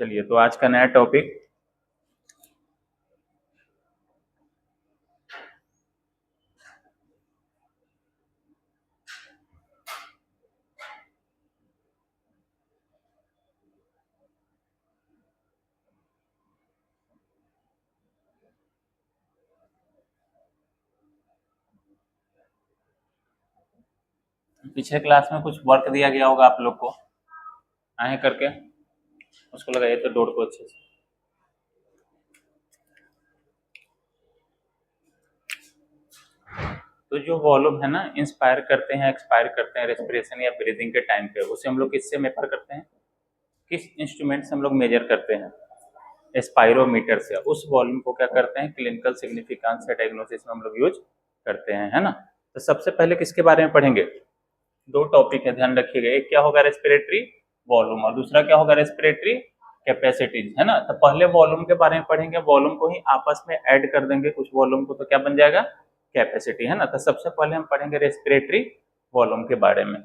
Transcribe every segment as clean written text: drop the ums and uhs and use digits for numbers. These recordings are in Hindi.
चलिए, तो आज का नया टॉपिक पिछले क्लास में कुछ वर्क दिया गया होगा आप लोग को, आए करके उसको लगाइए तो डोर को अच्छे से। तो जो वॉल्यूम है ना, इंस्पायर करते हैं एक्सपायर करते हैं रेस्पिरेशन या ब्रीदिंग के टाइम पे, उसे हम लोग किससे मेजर करते हैं, किस इंस्ट्रूमेंट से हम लोग मेजर करते हैं? स्पायरोमीटर से। उस वॉल्यूम को क्या करते हैं, क्लिनिकल सिग्निफिकेंस या डायग्नोसिस में हम लोग यूज करते हैं, है ना। तो सबसे पहले किसके बारे में पढ़ेंगे? दो टॉपिक है, ध्यान रखिएगा। एक क्या होगा, रेस्पिरेटरी वॉल्यूम, और दूसरा क्या होगा, रेस्पिरेटरी कैपेसिटीज, है ना। तो पहले वॉल्यूम के बारे में पढ़ेंगे, वॉल्यूम को ही आपस में ऐड कर देंगे कुछ वॉल्यूम को, तो क्या बन जाएगा, कैपेसिटी, है ना। तो सबसे पहले हम पढ़ेंगे रेस्पिरेटरी वॉल्यूम के बारे में।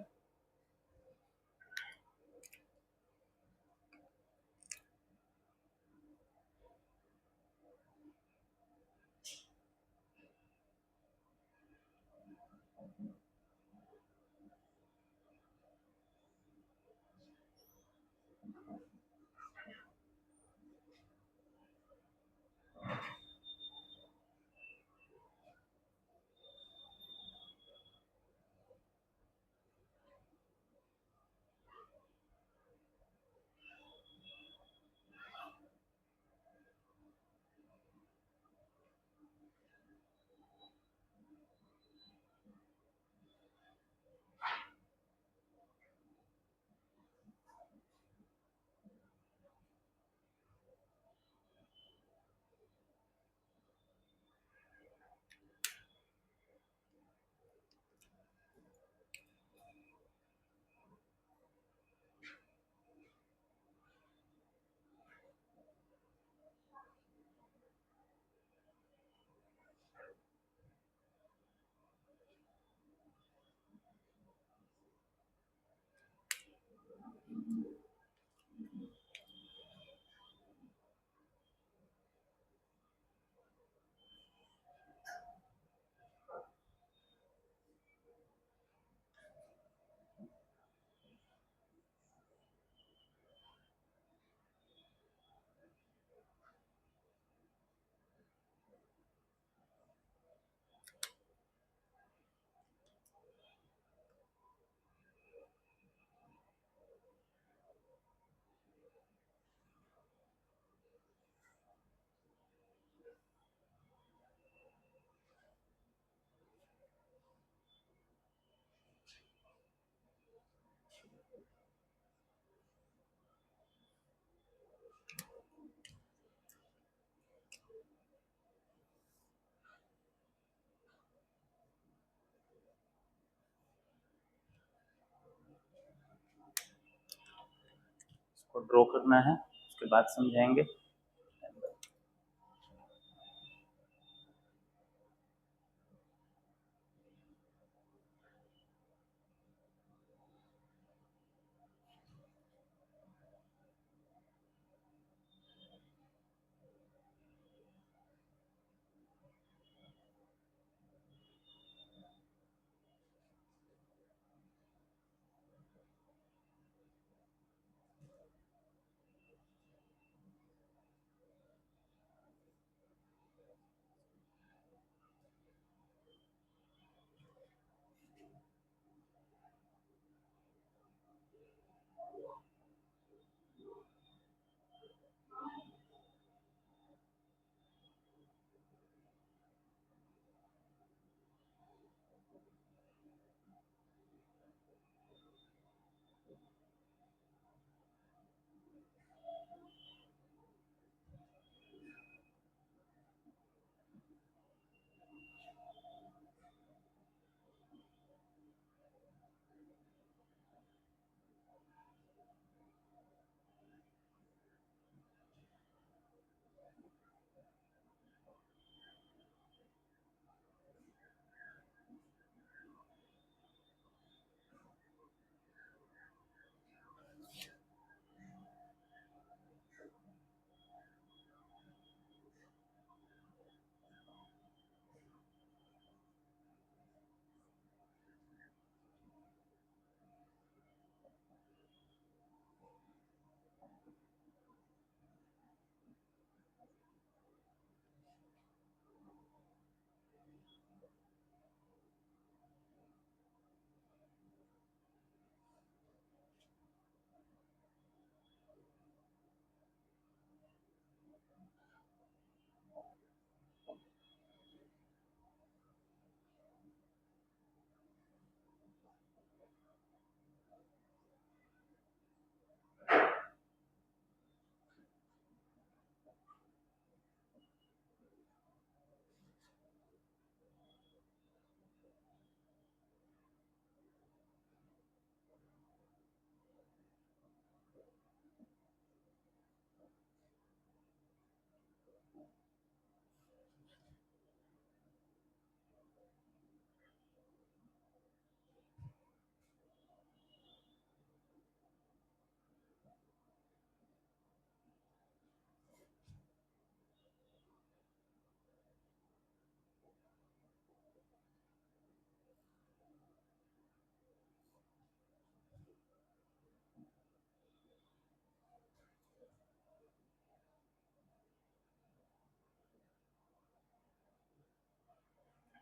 इसको ड्रॉ करना है, उसके बाद समझाएंगे।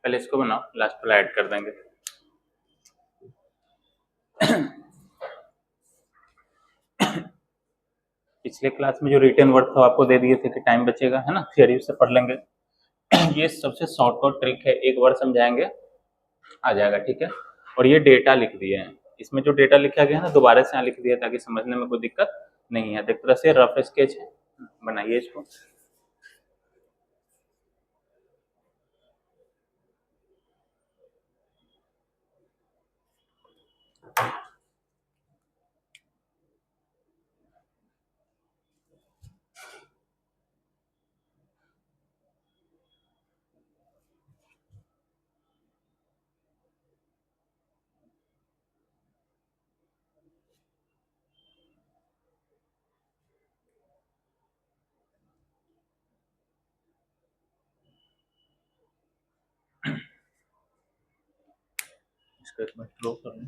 पहले इसको बनाओ, लास्ट वाला ऐड कर देंगे। पिछले क्लास में जो रिटन वर्ड था आपको दे दिए थे कि टाइम बचेगा, है ना, थियरी से पढ़ लेंगे। ये सबसे शॉर्टकट ट्रिक है, एक वर्ड समझाएंगे आ जाएगा, ठीक है। और ये डेटा लिख दिए हैं, इसमें जो डेटा लिखा गया है ना दोबारा से यहाँ लिख दिया ताकि समझने में कोई दिक्कत नहीं है। एक तरह से रफ स्केच है, बनाइए इसको। इसको एक मिनट स्लो कर लें,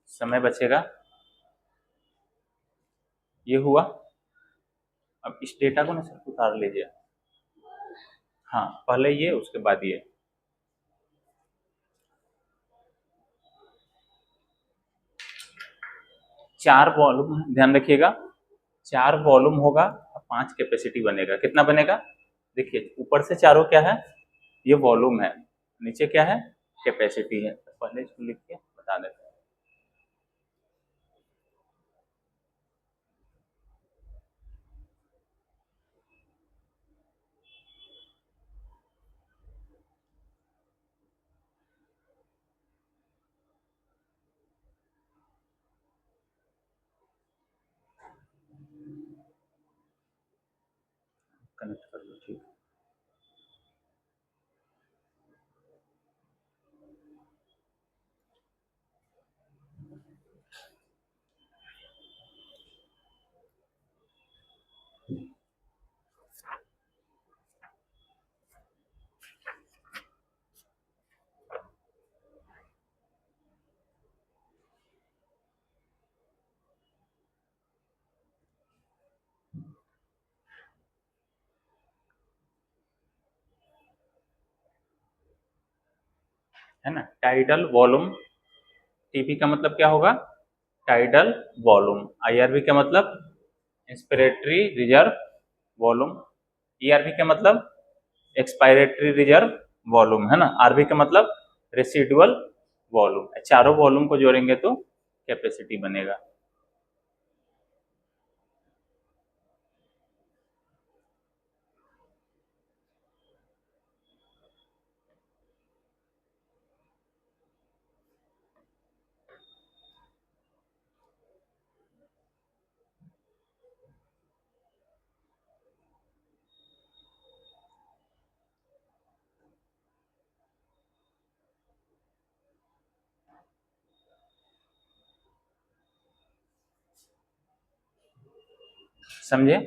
समय बचेगा। ये हुआ। अब इस डेटा को ना सिर्फ उतार लीजिए। हाँ, पहले ये उसके बाद ये। चार वॉल्यूम, ध्यान रखिएगा, चार वॉल्यूम होगा और 5 कैपेसिटी बनेगा। कितना बनेगा? देखिए ऊपर से चारों क्या है, ये वॉल्यूम है, नीचे क्या है, कैपेसिटी है। तो पहले इसको लिख के बता देते हैं। कनेक्ट कर लो, ठीक है ना। टाइडल वॉल्यूम, टीपी का मतलब क्या होगा, टाइडल वॉल्यूम। आईआरवी का मतलब इंस्पिरेटरी रिजर्व वॉल्यूम। ईआरवी का मतलब एक्सपायरेटरी रिजर्व वॉल्यूम, है ना। आरवी का मतलब रेसिडुअल वॉल्यूम। चारों वॉल्यूम को जोड़ेंगे तो कैपेसिटी बनेगा। समझे?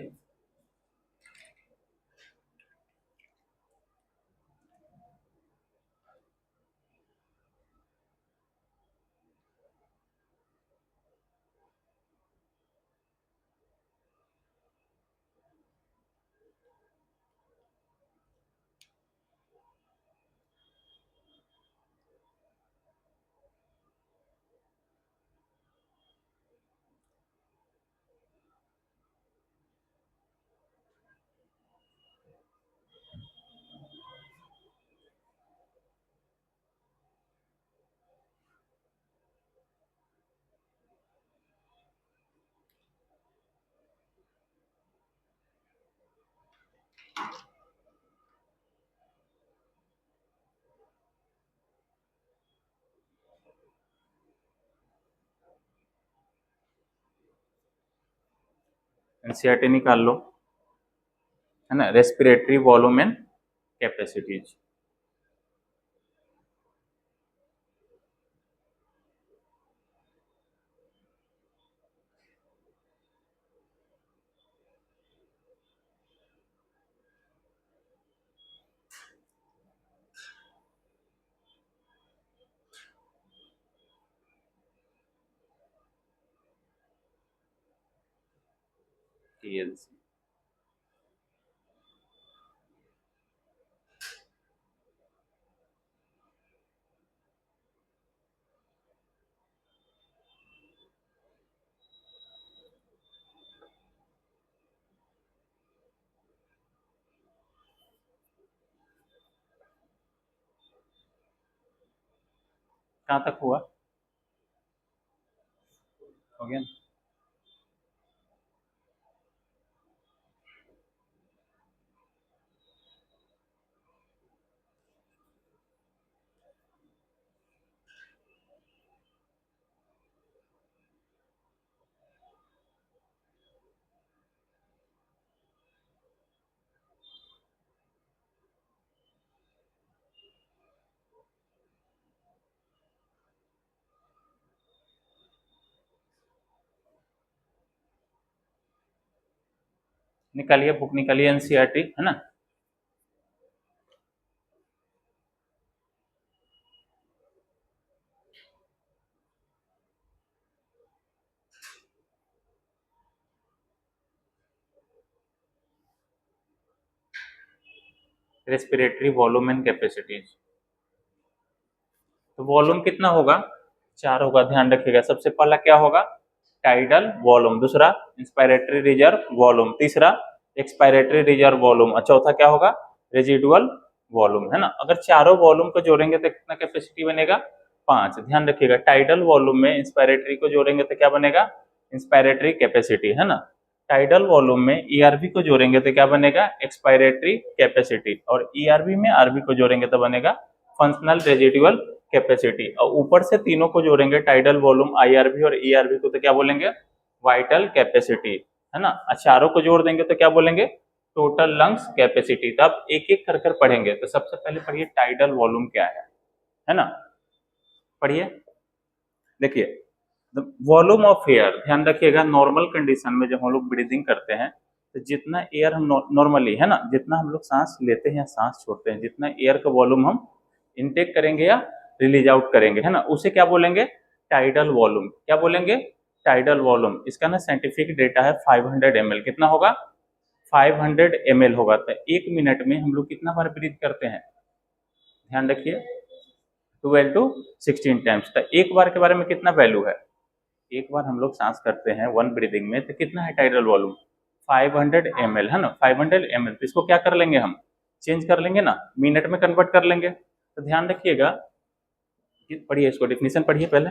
एनसीईआरटी निकाल लो, है ना। Respiratory volume and capacities. TLC कहाँ तक हुआ? हो गया ना? निकालिए बुक, निकालिए एनसीईआरटी, है ना। Respiratory volume and capacities. तो वॉल्यूम कितना होगा? 4 होगा, ध्यान रखिएगा। सबसे पहला क्या होगा? टाइडल वॉल्यूम, दूसरा इंस्पायरेटरी रिजर्व वॉल्यूम, तीसरा एक्सपायरेटरी रिजर्व वॉल्यूम, और चौथा क्या होगा? रेजिडुअल वॉल्यूम, है ना। अगर चारों वॉल्यूम को जोड़ेंगे तो कितना कैपेसिटी बनेगा? 5। ध्यान रखिएगा, टाइडल वॉल्यूम में इंस्पायरेटरी को जोड़ेंगे तो क्या बनेगा? इंस्पायरेटरी कैपेसिटी, है ना। टाइडल वॉल्यूम में ईआरवी को जोड़ेंगे तो क्या बनेगा? एक्सपायरेटरी कैपेसिटी, और ईआरवी में आरवी को जोड़ेंगे तो बनेगा फंक्शनल रेजिडुअल कैपेसिटी। और ऊपर से तीनों को जोड़ेंगे, टाइडल वॉल्यूम, आईआरवी और ईआरवी को, तो क्या बोलेंगे? वाइटल कैपेसिटी, है ना। चारों को जोड़ देंगे तो क्या बोलेंगे? Total lungs capacity. तो आप एक एक कर कर पढ़ेंगे। तो सबसे पहले पढ़िए टाइडल वॉल्यूम क्या है ना। पढ़िए, देखिए वॉल्यूम ऑफ एयर। ध्यान रखिएगा, नॉर्मल कंडीशन में जब हम लोग ब्रीदिंग करते हैं तो जितना एयर हम नॉर्मली, है ना, जितना हम लोग सांस लेते हैं या सांस छोड़ते हैं, जितना एयर का वॉल्यूम हम इनटेक करेंगे या रिलीज आउट करेंगे, है ना, उसे क्या बोलेंगे? Tidal volume. क्या बोलेंगे? Tidal volume. इसका ना साइंटिफिक डेटा है 500 ml। कितना होगा? 500 ml होगा। तो 1 मिनट में हम लोग कितना बार ब्रीथ करते हैं? ध्यान रखिए, 12 to 16 टाइम्स। तो एक बार के बारे में कितना वैल्यू है? एक बार हम लोग सांस करते हैं वन ब्रीदिंग में, तो कितना है टाइडल वॉल्यूम? 500 ml, है ना। 500 ml। तो इसको क्या कर लेंगे हम? चेंज कर लेंगे ना, मिनट में कन्वर्ट कर लेंगे। तो ध्यान रखिएगा, पढ़िए इसको, डेफिनेशन पढ़िए पहले।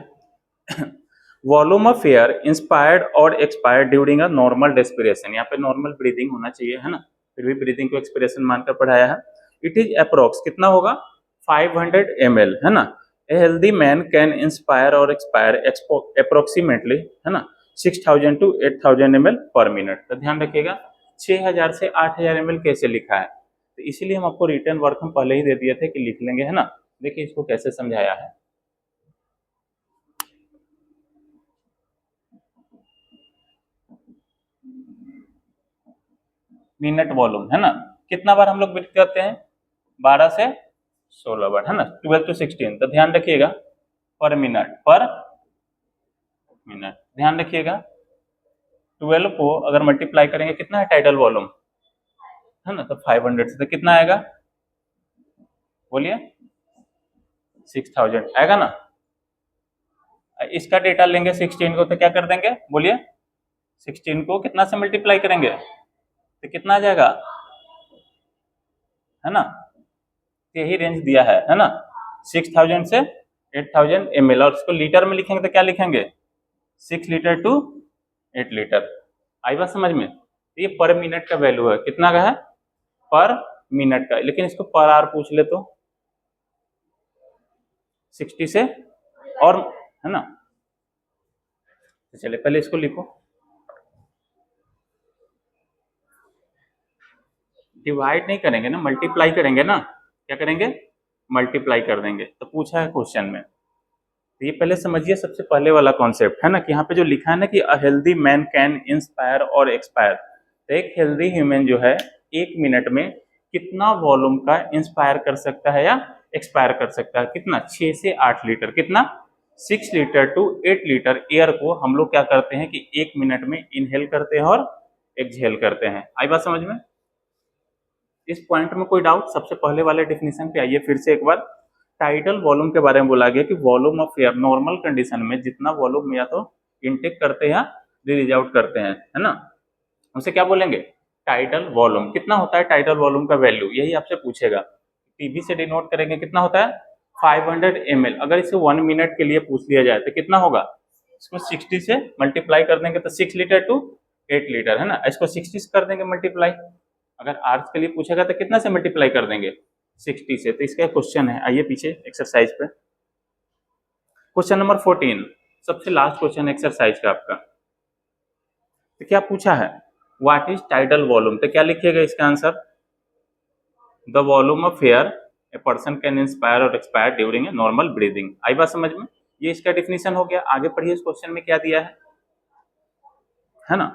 वॉल्यूम ऑफ एयर इंस्पायर्ड और expired during a normal respiration. यहाँ पे नॉर्मल ब्रीदिंग होना चाहिए, है ना, फिर भी ब्रीदिंग को एक्सपिरेशन मानकर पढ़ाया है। इट इज अप्रोक्स, कितना होगा? 500 ml, है ना। A healthy man can inspire और एक्सपायर अप्रोक्सीमेटली, है ना, 6000 to 8000 ml पर मिनट। तो ध्यान रखिएगा 6000 से 8000 ml कैसे लिखा है, तो इसीलिए हम आपको रिटर्न वर्क हम पहले ही दे दिए थे कि लिख लेंगे, है ना। देखिए इसको कैसे समझाया है। मिनट वॉल्यूम, है ना। कितना बार हम लोग ब्रीथ करते हैं? 12 से 16 बार, है ना। 12 to 16। तो ध्यान रखिएगा पर मिनट, पर मिनट। ध्यान रखिएगा 12 को अगर मल्टीप्लाई करेंगे कितना है टाइडल वॉल्यूम, है ना, तो 500 से तो कितना आएगा? बोलिए, 6000 आएगा ना। इसका डेटा लेंगे 16 को, तो क्या कर देंगे? बोलिए, 16 को कितना से मल्टीप्लाई करेंगे तो कितना आ जाएगा, है ना। यही रेंज दिया है ना, 6000 से 8000 ml। और इसको लीटर में लिखेंगे तो क्या लिखेंगे? 6 लीटर टू 8 लीटर। आई बात समझ में? ये पर मिनट का वैल्यू है, कितना का है? पर मिनट का। लेकिन इसको पर आवर पूछ ले तो 60 से, और, है ना। तो चलिए पहले इसको लिखो, डिवाइड नहीं करेंगे ना, मल्टीप्लाई करेंगे ना। क्या करेंगे? मल्टीप्लाई कर देंगे। तो पूछा है क्वेश्चन में, तो ये पहले समझिए सबसे पहले वाला कॉन्सेप्ट, है ना, कि यहाँ पे जो लिखा है ना कि a healthy man can inspire और एक्सपायर। तो एक हेल्दी ह्यूमन जो है 1 मिनट में कितना वॉल्यूम का इंस्पायर कर सकता है या एक्सपायर कर सकता है? कितना? 6 से 8 लीटर। कितना? 6 लीटर टू 8 लीटर एयर को हम लोग क्या करते हैं कि 1 मिनट में इनहेल करते हैं और एक्सहेल करते हैं। आई बात समझ में? इस पॉइंट में कोई डाउट? सबसे पहले वाले डेफिनेशन पे आइए फिर से एक बार। टाइडल वॉल्यूम के बारे में बोला गया कि volume of air normal condition में जितना वॉल्यूम या तो इनटेक करते हैं या रिलीज आउट करते हैं, है ना, उसे क्या बोलेंगे? Tidal volume. कितना होता है टाइडल वॉल्यूम का वैल्यू? यही आपसे पूछेगा। टीवी से डिनोट करेंगे, कितना होता है? 500 ml, अगर इसे 1 मिनट के लिए पूछ लिया जाए तो कितना होगा? इसको 60 से मल्टीप्लाई कर देंगे तो 6 लीटर टू 8 लीटर है ना। इसको 60 से कर देंगे मल्टीप्लाई, अगर आवर्स के लिए पूछेगा तो कितना से मल्टीप्लाई कर देंगे? 60 से। तो इसका क्वेश्चन है, आइए पीछे एक्सरसाइज पे। क्वेश्चन नंबर 14, सबसे लास्ट क्वेश्चन एक्सरसाइज का आपका। तो क्या पूछा है? What is tidal volume? तो क्या लिखिएगा इसका answer? The volume of air a person can inspire और expire during a normal breathing. आई बात समझ में? ये इसका डिफिनीशन हो गया। आगे पढ़िए, इस क्वेश्चन में क्या दिया है ना।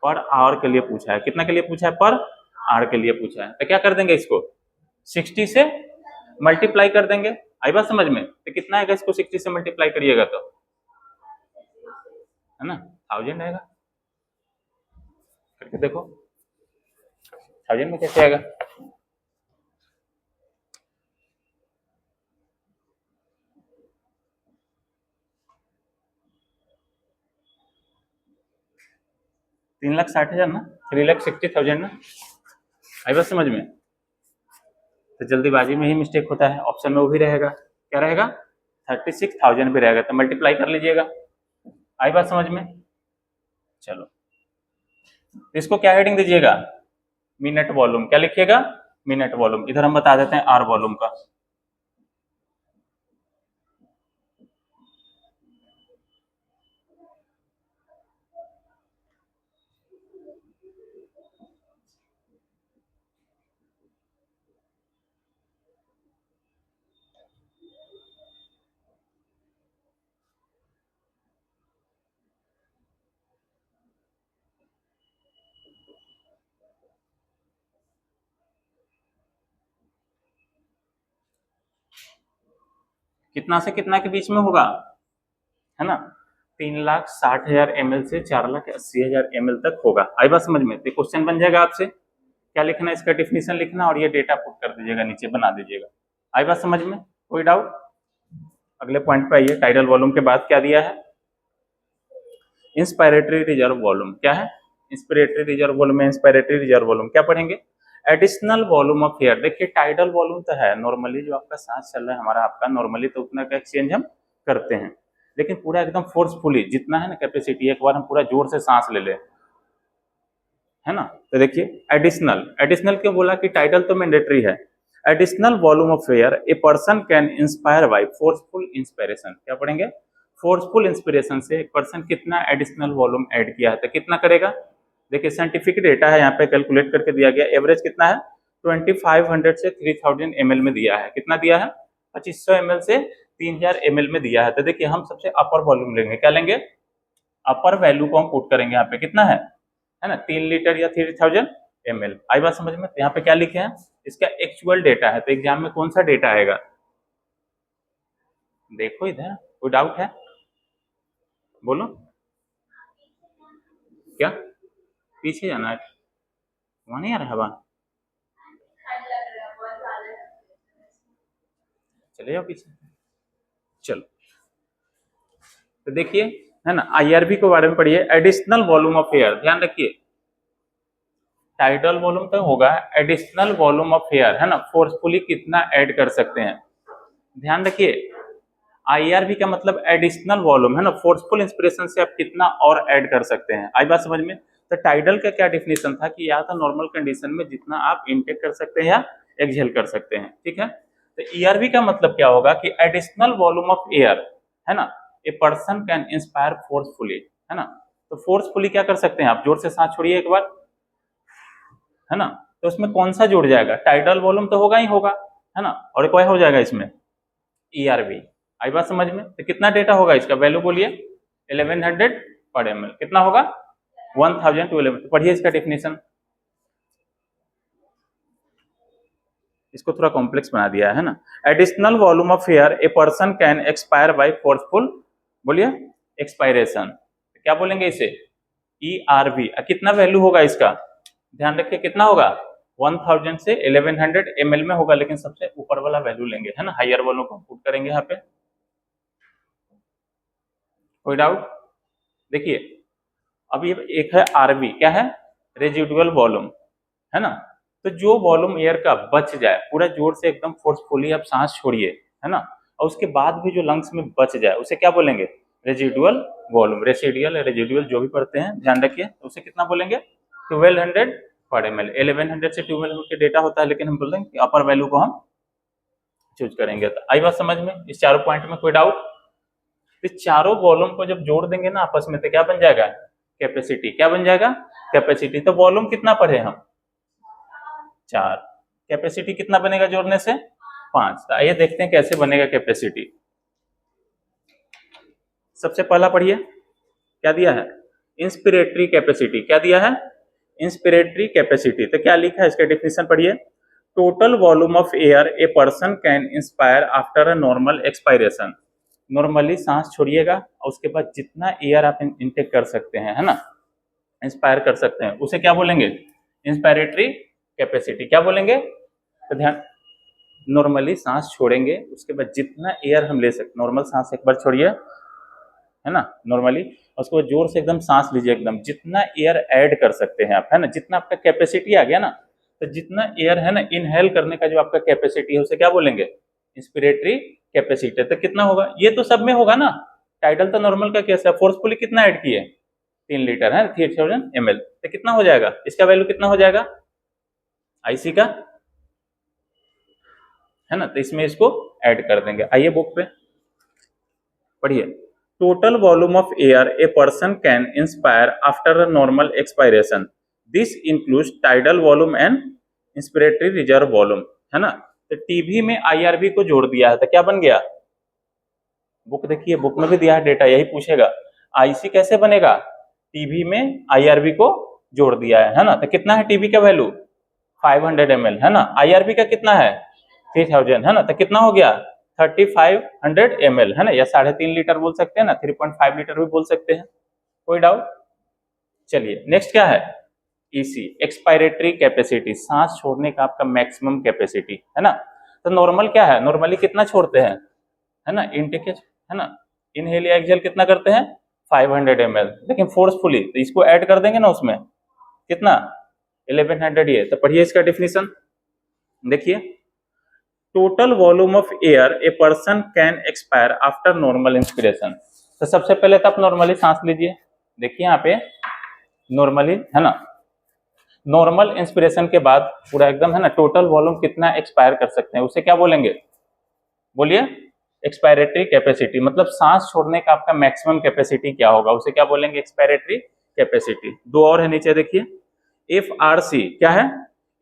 पर आवर के लिए पूछा है। कितना के लिए पूछा है? पर आवर के लिए पूछा है। तो क्या कर देंगे इसको? 60 से मल्टीप्लाई कर देंगे। आई बात समझ में? तो कितना आएगा? इसको 60 से मल्टीप्लाई करिएगा तो है ना 1000 आएगा। करके देखो 1000 में कैसे आएगा। तीन लाख 60,000 ना, 3,60,000 ना। आई बात समझ में? तो जल्दीबाजी में ही मिस्टेक होता है। ऑप्शन में वो भी रहेगा, क्या रहेगा? 36,000 भी रहेगा। तो मल्टीप्लाई कर लीजिएगा। आई बात समझ में? चलो, इसको क्या हेडिंग दीजिएगा? Minute volume. क्या लिखिएगा? Minute volume. इधर हम बता देते हैं आर वॉल्यूम का। कितना से कितना के बीच में होगा, है ना? 3,60,000 ml से 4,80,000 ml तक होगा। आई बात समझ में? तो क्वेश्चन बन जाएगा आपसे। क्या लिखना है? इसका डिफिनीशन लिखना और ये डेटा पुट कर दीजिएगा, नीचे बना दीजिएगा। आई बात समझ में? कोई डाउट? अगले पॉइंट पे आइए। टाइडल वॉल्यूम के बाद क्या दिया है? Inspiratory reserve volume. क्या है? Inspiratory reserve volume. Inspiratory reserve volume क्या पढ़ेंगे? Additional volume of air. देखिए टाइडल वॉल्यूम तो है नॉर्मली जो आपका सांस चल रहा है हमारा आपका, नॉर्मली तो उतना का एक्सचेंज हम करते हैं, लेकिन पूरा एकदम फोर्सफुली जितना है ना कैपेसिटी, एक बार हम पूरा जोर से सांस ले ले, है ना। तो देखिए एडिशनल, एडिशनल क्यों बोला कि टाइडल तो मैंडेटरी है। Additional volume of air a person can inspire by forceful inspiration. क्या पढ़ेंगे? फोर्सफुल इंस्पिरेशन से एक पर्सन कितना एडिशनल वॉल्यूम ऐड किया है, तो कितना करेगा? देखिए साइंटिफिक डेटा है यहाँ पे, कैलकुलेट करके दिया गया। एवरेज कितना है? 2500 से 3000 ml में दिया है। कितना दिया है? 2500 ml से 3000 ml में दिया है। तो देखिए हम सबसे अपर वॉल्यूम लेंगे। क्या लेंगे? अपर वैल्यू को हम पुट करेंगे यहाँ पे। कितना है ना 3 लीटर या 3000 ml। आई बात समझ में? यहाँ पे क्या लिखे हैं? इसका एक्चुअल डेटा है। तो एग्जाम में कौन सा डेटा आएगा? देखो इधर, कोई डाउट है? बोलो क्या? पीछे जाना है, वहां नहीं आ रहा हवा, चले जाओ पीछे। चलो तो देखिए, है ना, आईआरबी के बारे में पढ़िए। एडिशनल वॉल्यूम ऑफ एयर, ध्यान रखिए टाइडल वॉल्यूम तो होगा, एडिशनल वॉल्यूम ऑफ एयर है ना, फोर्सफुली कितना ऐड कर सकते हैं। ध्यान रखिए आईआरबी का मतलब एडिशनल वॉल्यूम है ना, फोर्सफुल इंस्पिरेशन से आप कितना और ऐड कर सकते हैं। आई बात समझ में? तो टाइडल का क्या डिफिनेशन था कि या तो नॉर्मल कंडीशन में जितना आप इनटेक कर सकते हैं या एक्सहेल कर सकते हैं, ठीक है। तो ईआरबी का मतलब क्या होगा कि एडिशनल वॉल्यूम ऑफ एयर है ना, ए पर्सन कैन इंस्पायर फोर्सफुली, है ना। तो फोर्सफुली क्या कर सकते हैं आप? जोर से सांस छोड़िए एक बार, है ना। तो उसमें कौन सा जुड़ जाएगा? टाइडल वॉल्यूम तो होगा ही होगा, है ना, और एक हो जाएगा इसमें ईआरबी। आई बात समझ में? तो कितना डेटा होगा इसका? वैल्यू बोलिए 1100 पर ml। कितना होगा? 1000 टू 11। पढ़िए इसका डेफिनेशन। इसको थोड़ा कॉम्प्लेक्स बना दिया है ना। Additional volume of air a person can expire by forceful, बोलिए एक्सपायरेशन। क्या बोलेंगे इसे? ईआरवी। कितना वैल्यू होगा इसका? ध्यान रखिए कितना होगा? 1000 से 1100 ml में होगा, लेकिन सबसे ऊपर वाला वैल्यू लेंगे, है ना, हायर वालों को पुट करेंगे यहाँ पे। कोई डाउट? देखिए अब ये एक है आरवी, क्या है? रेजिडुअल वॉल्यूम, है ना। तो जो वॉल्यूम एयर का बच जाए, पूरा जोर से एकदम फोर्सफुली आप सांस छोड़िए, है ना, और उसके बाद भी जो लंग्स में बच जाए उसे क्या बोलेंगे? Residual volume. रेसिडियल रेजिडुअल जो भी पढ़ते हैं ध्यान रखिए, तो उसे कितना बोलेंगे? 1200 पर ml। 1100 से 1200 के डेटा होता है, लेकिन हम बोल रहे हैं कि अपर वैल्यू को हम चूज करेंगे। तो आई बात समझ में? इस चारों पॉइंट में कोई डाउट? इस चारों वॉल्यूम को जब जोड़ देंगे ना आपस में, तो क्या बन जाएगा? कैपेसिटी। क्या बन जाएगा? कैपेसिटी। तो वॉल्यूम कितना पढ़े हम? 4। कैपेसिटी कितना बनेगा जोड़ने से? 5। तो आइए देखते हैं कैसे बनेगा कैपेसिटी। सबसे पहला पढ़िए, क्या दिया है? Inspiratory capacity. क्या दिया है? Inspiratory capacity. तो क्या लिखा है इसका डेफिनेशन पढ़िए। Total volume of air a person can inspire after a normal expiration. Normally सांस छोड़िएगा और उसके बाद जितना एयर आप इनटेक कर सकते हैं, है ना, इंस्पायर कर सकते हैं, उसे क्या बोलेंगे? Inspiratory capacity. क्या बोलेंगे? तो ध्यान, नॉर्मली सांस छोड़ेंगे, उसके बाद जितना एयर हम ले सकते, नॉर्मल सांस एक बार छोड़िए, है ना, नॉर्मली, उसके बाद जोर से एकदम सांस लीजिए, एकदम जितना एयर ऐड कर सकते हैं आप, है ना, जितना आपका कैपेसिटी आ गया ना, तो जितना एयर है ना इनहेल करने का जो आपका कैपेसिटी है उसे क्या बोलेंगे? Inspiratory capacity. तो कितना होगा? ये तो सब में होगा ना। टाइडल तो नॉर्मल का केस है, फोर्सफुली कितना ऐड किए? 3 लीटर है, 3000 ml। तो कितना हो जाएगा? इसका वैल्यू कितना हो जाएगा आईसी का, है ना, तो इसमें इसको ऐड कर देंगे। आइए बुक पे पढ़िए। Total volume of air a person can inspire after a normal expiration, this includes tidal volume and inspiratory reserve volume, है ना। तो टीवी में आईआरवी को जोड़ दिया है, तो क्या बन गया? बुक देखिए, बुक में भी दिया है डेटा, यही पूछेगा आईसी कैसे बनेगा? टीवी में आईआरवी को जोड़ दिया है ना। तो कितना है टीवी का वैल्यू? 500 ml, है ना। आईआरवी का कितना है? 3000, है ना। तो कितना हो गया? 3500 ml, है ना, या 3.5 लीटर बोल सकते हैं ना, 3.5 लीटर भी बोल सकते हैं। कोई डाउट? चलिए नेक्स्ट क्या है? ईसी, एक्सपायरेटरी कैपेसिटी, सांस छोड़ने का आपका मैक्सिमम कैपेसिटी, है ना। तो नॉर्मल क्या है? नॉर्मली कितना छोड़ते हैं, है ना, इनटेक, है ना, इनहेल या एक्सहेल कितना करते हैं? 500 ml। लेकिन फोर्सफुली तो इसको ऐड कर देंगे ना उसमें, कितना? 1100। ये तो पढ़िए इसका डेफिनेशन, देखिए। Total volume of air a person can expire after normal inspiration. तो सबसे पहले तो आप नॉर्मली सांस लीजिए, देखिए यहाँ पे नॉर्मली, है ना, नॉर्मल इंस्पिरेशन के बाद पूरा एकदम, है ना, टोटल वॉल्यूम कितना एक्सपायर कर सकते हैं उसे क्या बोलेंगे? बोलिए। एक्सपायरेटरी कैपेसिटी, मतलब सांस छोड़ने का आपका मैक्सिमम कैपेसिटी क्या होगा उसे क्या बोलेंगे? Expiratory capacity. दो और है नीचे देखिए, एफ आर सी। क्या है?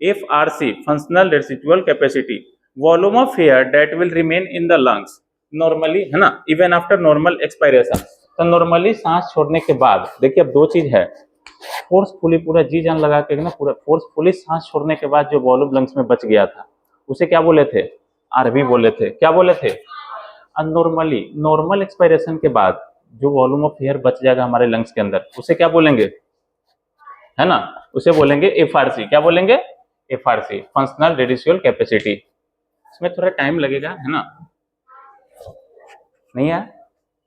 F R C, functional residual capacity, volume of air that will remain in the lungs normally, है ना, इवन आफ्टर नॉर्मल एक्सपायरेशन। तो नॉर्मली सांस छोड़ने के बाद देखिए, अब दो चीज है, फोर्सफुली पूरा जी जान लगा के ना, पूरा फोर्सफुली सांस छोड़ने के बाद जो वॉल्यूम लंग्स में बच गया था उसे क्या बोले थे? आरवी बोले थे। क्या बोले थे? नॉर्मली, नॉर्मल एक्सपायरेशन के बाद जो वॉल्यूम ऑफ एयर बच जाएगा हमारे लंग्स के अंदर उसे क्या बोलेंगे? है ना, उसे बोलेंगे एफआरसी। क्या बोलेंगे? FRC, functional residual capacity. इसमें थोड़ा टाइम लगेगा, है ना, नहीं है।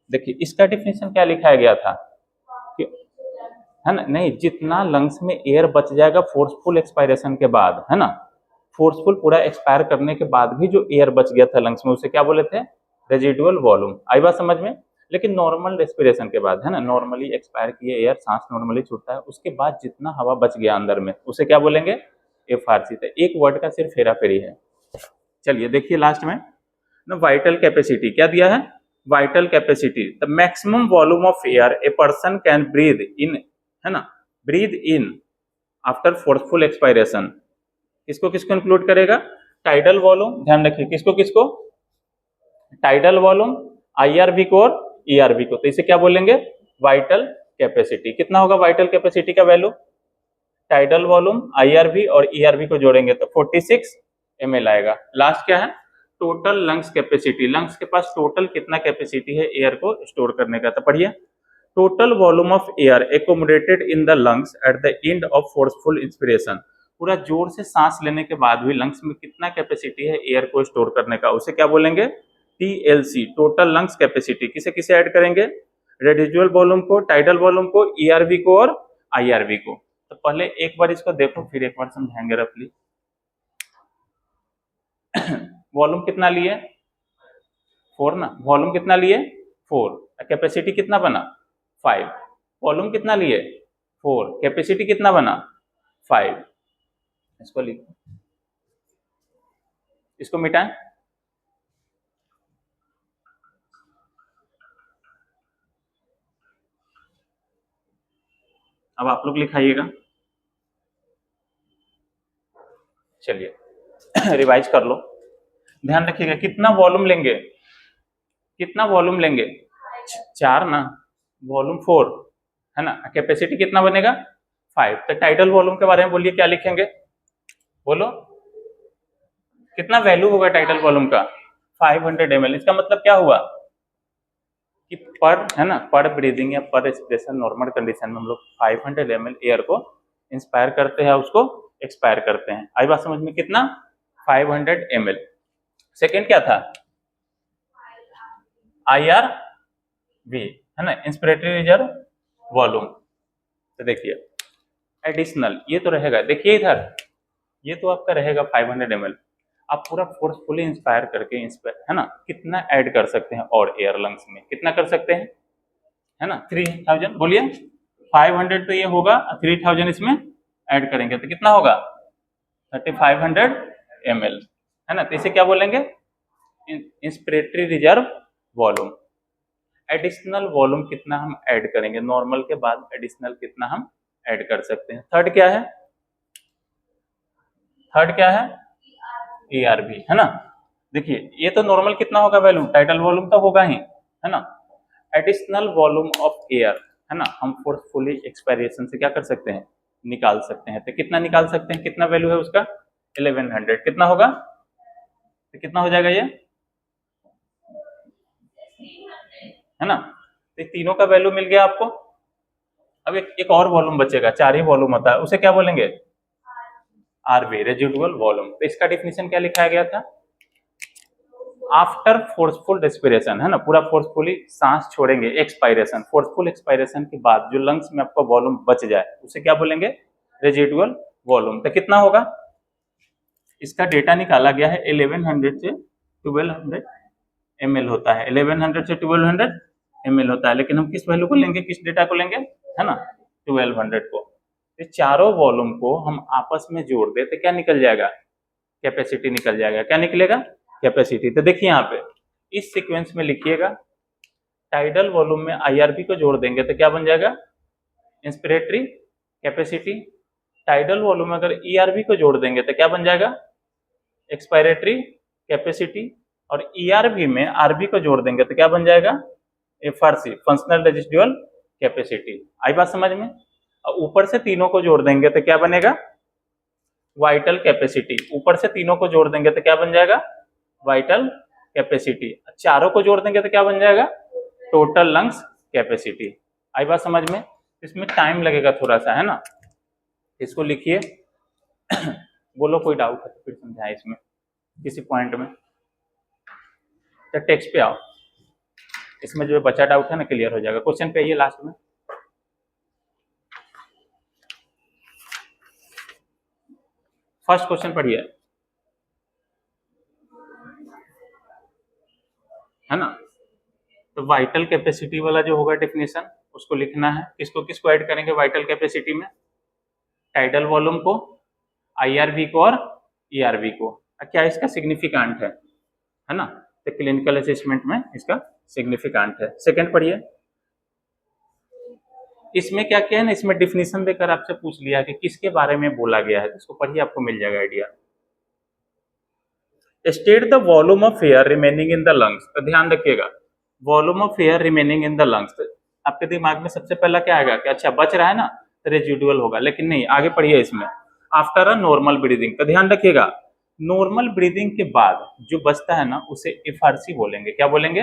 देखिए इसका डिफिनेशन क्या लिखाया गया था कि, है ना, नहीं, जितना लंग्स में एयर बच जाएगा फोर्सफुल एक्सपायरेशन के बाद, है ना, फोर्सफुल पूरा एक्सपायर करने के बाद भी जो एयर बच गया था लंग्स में उसे क्या बोले थे? Residual volume. आई बात समझ में? लेकिन नॉर्मल रेस्पिरेशन के बाद, है ना, नॉर्मली एक्सपायर किए एयर, सांस नॉर्मली छूटता है, उसके बाद जितना हवा बच गया अंदर में उसे क्या बोलेंगे? एफआरसी। तो एक वर्ड का सिर्फ हेरा फेरी है। चलिए देखिए लास्ट में ना, वाइटल कैपेसिटी। क्या दिया है? Vital capacity, the maximum volume of air a person can breathe in, है ना, breathe in after forceful expiration. किसको किसको इंक्लूड करेगा? टाइडल वॉल्यूम, ध्यान रखिए, किसको किसको? टाइडल वॉल्यूम, आईआरवी को और ईआरवी को। तो इसे क्या बोलेंगे? Vital capacity. कितना होगा वाइटल कैपेसिटी का वैल्यू? टाइडल वॉल्यूम, आईआरवी और ईआरवी को जोड़ेंगे तो 46 ml आएगा। लास्ट क्या है? टोटल लंग्स कैपेसिटी, लंग्स के पास टोटल कितना कैपेसिटी है एयर को स्टोर करने का? तो पढ़िए, total volume of air accommodated in the lungs at the end of forceful inspiration. पूरा जोर से सांस लेने के बाद भी लंग्स में कितना कैपेसिटी है एयर को स्टोर करने का उसे क्या बोलेंगे? TLC, total lungs capacity. किसे किसे ऐड करेंगे? रेडिजुअल वॉल्यूम को, टाइडल वॉल्यूम को, ईआरवी को और आईआरवी को। तो पहले एक बार इसको देखो, फिर एक बार समझाएंगे रफली। वॉल्यूम कितना लिए 4 ना, वॉल्यूम कितना लिए 4, कैपेसिटी कितना बना 5, वॉल्यूम कितना लिए 4, कैपेसिटी कितना बना 5। इसको लिखो, इसको मिटाएं। अब आप लोग लिखाइएगा। चलिए रिवाइज कर लो, ध्यान रखिएगा कितना वॉल्यूम लेंगे, कितना वॉल्यूम लेंगे 4 ना, वॉल्यूम 4 है ना, कैपेसिटी कितना बनेगा 5। तो टाइटल वॉल्यूम के बारे में बोलिए, क्या लिखेंगे बोलो, कितना वैल्यू होगा टाइटल वॉल्यूम का 500 ml। इसका मतलब क्या हुआ कि पर है ना, पर ब्रीदिंग या पर एक्सप्रेशन नॉर्मल कंडीशन में हम लोग 500 ml एयर को इंस्पायर करते हैं, उसको एक्सपायर करते हैं। आई बात समझ में, कितना 500 ml। सेकेंड क्या था IRV है ना, इंस्पिरेटरी रिजर्व वॉल्यूम। तो देखिए एडिशनल ये तो रहेगा, देखिए इधर ये तो आपका रहेगा 500 ml। आप पूरा फोर्सफुली इंस्पायर करके है ना कितना ऐड कर सकते हैं और एयर लंग्स में, कितना कर सकते हैं है ना 3000। बोलिए 500 तो ये होगा, 3000 इसमें ऐड करेंगे तो कितना होगा 3500 ml है ना। तो इसे क्या बोलेंगे inspiratory reserve volume. Additional volume कितना हम ऐड करेंगे, नॉर्मल के बाद एडिशनल कितना हम ऐड कर सकते हैं। थर्ड क्या है, थर्ड क्या है ERV है ना। देखिए ये तो नॉर्मल कितना होगा वैल्यू, टाइटल वॉल्यूम तो होगा ही है ना। एडिशनल वॉल्यूम ऑफ एयर है ना, हम फोर्सफुली एक्सपायरेशन से क्या कर सकते हैं निकाल सकते हैं। तो कितना निकाल सकते हैं, कितना वैल्यू है उसका 1100, कितना होगा तो कितना हो जाएगा ये है ना। तो तीनों का वैल्यू मिल गया आपको। अब एक और वॉल्यूम बचेगा, 4 ही वॉल्यूम होता है, उसे क्या बोलेंगे RV रेजिडुअल वॉल्यूम। तो इसका डिफिनीशन क्या लिखाया गया था, आफ्टर फोर्सफुल रेस्पिरेशन है ना, पूरा फोर्सफुली सांस छोड़ेंगे, एक्सपायरेशन फोर्सफुल एक्सपायरेशन के बाद जो लंग्स में आपका वॉल्यूम बच जाए उसे क्या बोलेंगे रेजिडुअल वॉल्यूम। तो कितना होगा, इसका डेटा निकाला गया है 1100 से 1200 ml होता है, 1100 से 1200 ml होता है। लेकिन हम किस वैल्यू को लेंगे, किस डेटा को लेंगे है ना 1200 को। ये चारों वॉल्यूम को हम आपस में जोड़ दे तो क्या निकल जाएगा कैपेसिटी निकल जाएगा। क्या निकलेगा कैपेसिटी। तो देखिए यहाँ पे इस सीक्वेंस में लिखिएगा, टाइडल वॉल्यूम में IRV को जोड़ देंगे तो क्या बन जाएगा इंस्पिरेटरी कैपेसिटी। टाइडल वॉल्यूम में अगर ERV को जोड़ देंगे तो क्या बन जाएगा एक्सपायरेटरी कैपेसिटी। और ERV में RV को जोड़ देंगे तो क्या बन जाएगा FRC फंक्शनल रेजिडुअल कैपेसिटी। आई बात समझ में। और ऊपर से तीनों को जोड़ देंगे तो क्या बनेगा वाइटल कैपेसिटी। ऊपर से तीनों को जोड़ देंगे तो क्या बन जाएगा वाइटल कैपेसिटी। चारों को जोड़ देंगे तो क्या बन जाएगा टोटल लंग्स कैपेसिटी। आई बात समझ में। इसमें टाइम लगेगा थोड़ा सा है ना, इसको लिखिए बोलो कोई डाउट है तो फिर समझाए इसमें किसी पॉइंट में। तो टेक्स्ट पे आओ, इसमें जो बचा डाउट है ना क्लियर हो जाएगा। क्वेश्चन पे आइए लास्ट में। फर्स्ट क्वेश्चन पढ़िए है ना। तो वाइटल कैपेसिटी वाला जो होगा डेफिनेशन उसको लिखना है। किसको किसको ऐड करेंगे वाइटल कैपेसिटी में, टाइडल वॉल्यूम को, IRV को और ERV को। क्या इसका सिग्निफिकेंट है ना। तो क्लिनिकल असेसमेंट में इसका सिग्निफिकेंट है। सेकंड पढ़िए, इसमें क्या क्या है ना, इसमें डिफिनीशन देकर आपसे पूछ लिया कि किसके बारे में बोला गया है, तो इसको पढ़िए आपको मिल जाएगा idea. State the volume of air remaining in the lungs. तो ध्यान रखिएगा volume of air remaining in the lungs. तो आपके दिमाग में सबसे पहला क्या आएगा कि अच्छा बच रहा है ना तो रेजिडुअल होगा, लेकिन नहीं, आगे पढ़िए इसमें आफ्टर अ नॉर्मल ब्रीदिंग। तो ध्यान रखिएगा नॉर्मल ब्रीदिंग के बाद जो बचता है ना उसे FRC बोलेंगे। क्या बोलेंगे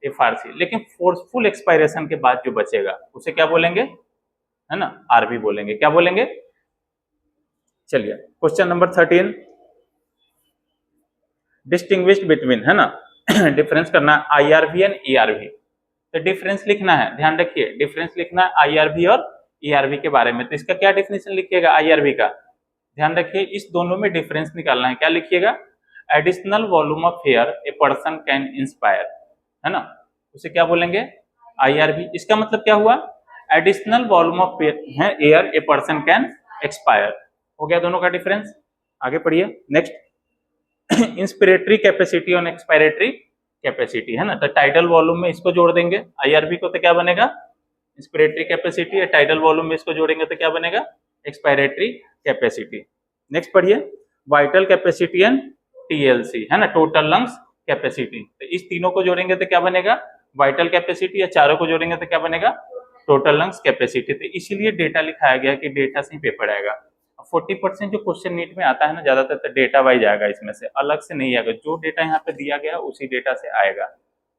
FRC। लेकिन फोर्सफुल एक्सपायरेशन के बाद जो बचेगा उसे क्या बोलेंगे है ना RV बोलेंगे। क्या बोलेंगे। चलिए क्वेश्चन नंबर 13, डिस्टिंग्विश्ड बिटवीन है ना डिफरेंस करना IRV एंड ERV। तो डिफरेंस लिखना है, ध्यान रखिए डिफरेंस लिखना है IRV और ERV के बारे में। तो इसका क्या डिफिनेशन लिखिएगा IRV का, ध्यान रखिए इस दोनों में डिफरेंस निकालना है। क्या लिखिएगा additional volume of air a person can inspire, है ना, उसे क्या बोलेंगे, आईआरबी। इसका मतलब क्या हुआ, additional volume of air a person can expire. हो गया दोनों का डिफरेंस। आगे पढ़िए नेक्स्ट। इंस्पिरेटरी कैपेसिटी और एक्सपायरेटरी कैपेसिटी, है ना, तो टाइडल वॉल्यूम में इसको जोड़ देंगे आईआरबी को, तो क्या बनेगा, इंस्पिरेटरी कैपेसिटी। या टाइडल वॉल्यूम में इसको जोड़ेंगे तो क्या बनेगा, एक्सपायरेटरी कैपेसिटी। नेक्स्ट पढ़िए वाइटल कैपेसिटी एंड टीएलसी, है ना, टोटल लंग्स कैपेसिटी। तो इस तीनों को जोड़ेंगे तो क्या बनेगा, वाइटल कैपेसिटी, या चारों को जोड़ेंगे तो क्या बनेगा, टोटल लंग्स कैपेसिटी। तो इसीलिए डेटा लिखाया गया कि डेटा से ही पेपर आएगा। 40% जो क्वेश्चन नीट में आता है ना, ज्यादातर तो डेटा वाइज आएगा, इसमें से अलग से नहीं आएगा। जो डेटा यहाँ पे दिया गया उसी डेटा से आएगा।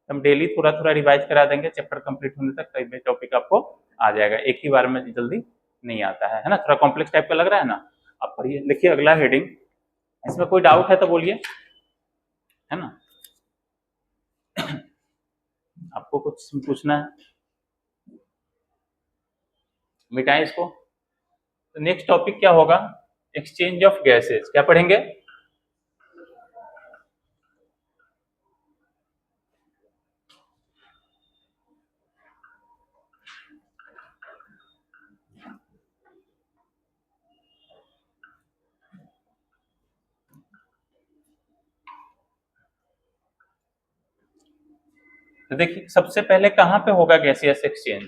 हम डेली थोड़ा थोड़ा रिवाइज करा देंगे, चैप्टर कंप्लीट होने तक कई भी टॉपिक आपको आ जाएगा, एक ही बार में जल्दी नहीं आता है ना, थोड़ा कॉम्प्लेक्स टाइप का लग रहा है ना। अब पढ़िए, लिखिए अगला हेडिंग। इसमें कोई डाउट है तो बोलिए, है ना, आपको कुछ पूछना है, मिटाएं इसको। तो नेक्स्ट टॉपिक क्या होगा, एक्सचेंज ऑफ गैसेस। क्या पढ़ेंगे, तो देखिए सबसे पहले कहां पे होगा गैसियस एक्सचेंज,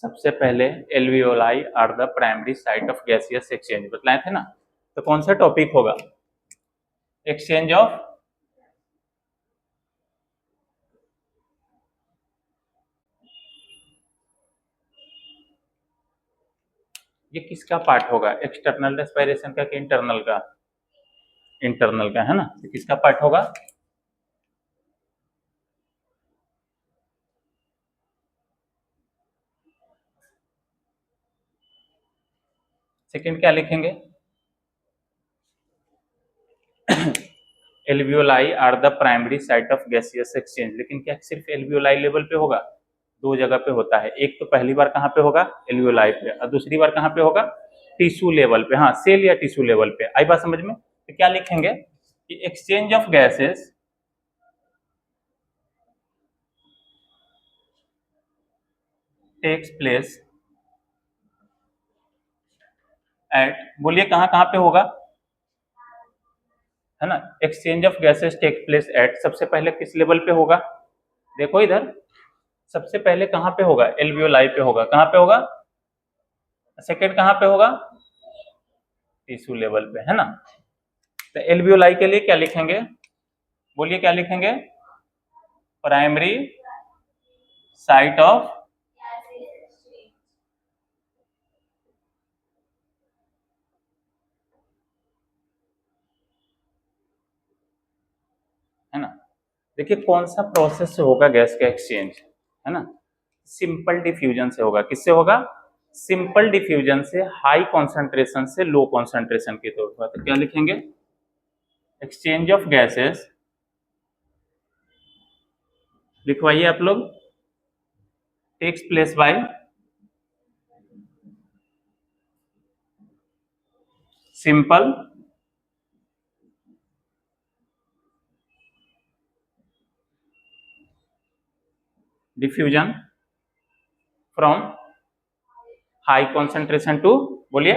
सबसे पहले alveoli are the primary site of gaseous exchange बतलाए थे ना। तो कौन सा टॉपिक होगा, एक्सचेंज ऑफ, ये किसका पार्ट होगा, एक्सटर्नल रेस्पिरेशन का कि इंटरनल का, इंटरनल का, है ना, तो किसका पार्ट होगा, सेकंड क्या लिखेंगे, alveoli are the primary site of gaseous exchange. लेकिन क्या सिर्फ एल्वियोलाई लेवल पे होगा, दो जगह पे होता है। एक तो पहली बार कहां पे होगा, एल्वियोलाई पे, और दूसरी बार कहां पे होगा, टिश्यू लेवल पे, हाँ सेल या टिश्यू लेवल पे। आई बात समझ में। तो क्या लिखेंगे कि exchange of gases takes place at, बोलिए कहां कहां पे होगा, है ना, exchange of gases take place at, सबसे पहले किस लेवल पे होगा, देखो इधर, सबसे पहले कहां पे होगा, एल्वियोलाई पे होगा, कहां पे होगा, सेकेंड कहां पे होगा, टिश्यू लेवल पे, है ना। तो एल्वियोलाई के लिए क्या लिखेंगे, बोलिए क्या लिखेंगे, प्राइमरी साइट ऑफ, है ना। देखिए कौन सा प्रोसेस से होगा गैस का एक्सचेंज, है ना, सिंपल डिफ्यूजन से होगा। किससे होगा, सिंपल डिफ्यूजन से हाई कॉन्सेंट्रेशन से लो कॉन्सेंट्रेशन की तौर पर। तो क्या लिखेंगे, एक्सचेंज ऑफ गैसेस, लिखवाइए आप लोग, takes place by simple diffusion from high concentration to, बोलिए,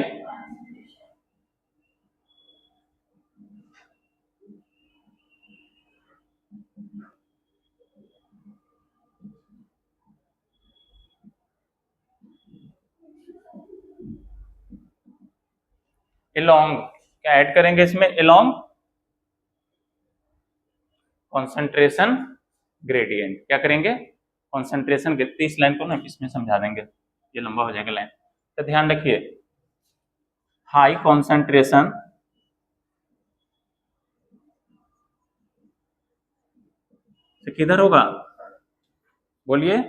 along, क्या ऐड करेंगे इसमें, along कॉन्सेंट्रेशन ग्रेडियंट। क्या करेंगे, कॉन्सेंट्रेशन, इस लाइन को ना इसमें समझा देंगे, ये लंबा हो जाएगा लाइन। तो ध्यान रखिए, हाई कॉन्सेंट्रेशन से किधर होगा, बोलिए,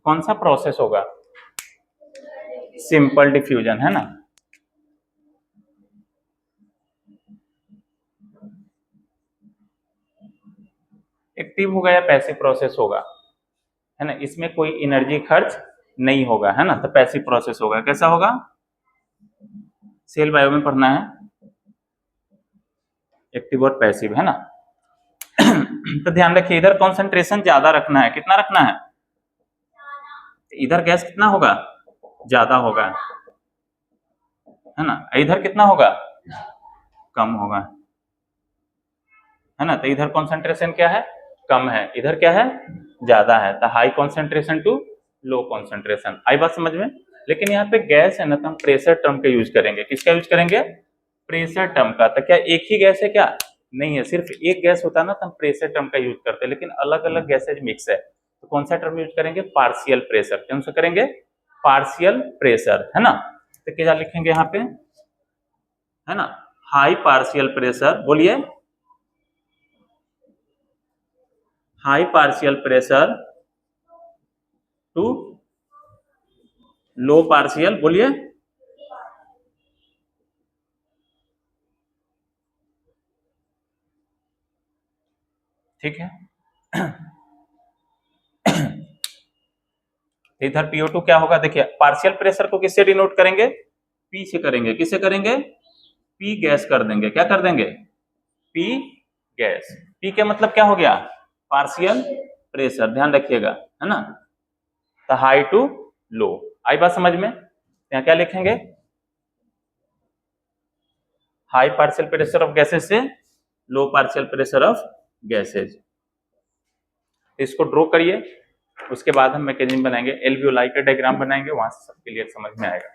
कौन सा प्रोसेस होगा, सिंपल डिफ्यूजन, है ना। एक्टिव होगा या पैसिव प्रोसेस होगा, है ना, इसमें कोई एनर्जी खर्च नहीं होगा, है ना, तो पैसिव प्रोसेस होगा। कैसा होगा? सेल बायो में पढ़ना है एक्टिव और पैसिव, है ना। तो ध्यान रखिए, इधर कॉन्सेंट्रेशन ज्यादा रखना है। कितना रखना है? इधर गैस कितना होगा? ज्यादा होगा, है ना। इधर कितना होगा? कम होगा, है ना। तो इधर कॉन्सेंट्रेशन क्या है? कम है। इधर क्या है? ज्यादा है। तो high concentration to low concentration. आई बात समझ में? लेकिन यहाँ पे गैस है ना, तो हम प्रेशर टर्म का यूज करेंगे। किसका यूज करेंगे? प्रेशर टर्म का। तो क्या एक ही गैस है? क्या नहीं है, सिर्फ एक गैस होता ना तो हम प्रेशर टर्म का यूज करते हैं, लेकिन अलग अलग गैसेज मिक्स है, तो कौन सा टर्म यूज करेंगे? Partial pressure. कौन सा करेंगे? पार्शियल प्रेशर, है ना। तो क्या लिखेंगे यहाँ पे, है ना, हाई पार्शियल प्रेशर। बोलिए, high partial pressure to low partial. बोलिए, ठीक है। इधर PO2 क्या होगा? देखिए, पार्शियल प्रेशर को किससे डिनोट करेंगे? P से करेंगे। किससे करेंगे? P गैस कर देंगे। क्या कर देंगे? P gas. P के मतलब क्या हो गया? Partial pressure. ध्यान रखिएगा, है ना। तो हाई टू लो। आई बात समझ में? यहाँ क्या लिखेंगे? High partial pressure of gases से लो पार्शियल प्रेशर ऑफ गैसेज। इसको ड्रॉ करिए, उसके बाद हम मैकेनिज्म बनाएंगे, एल्वियोलाई का डायग्राम बनाएंगे, वहां से सब क्लियर समझ में आएगा।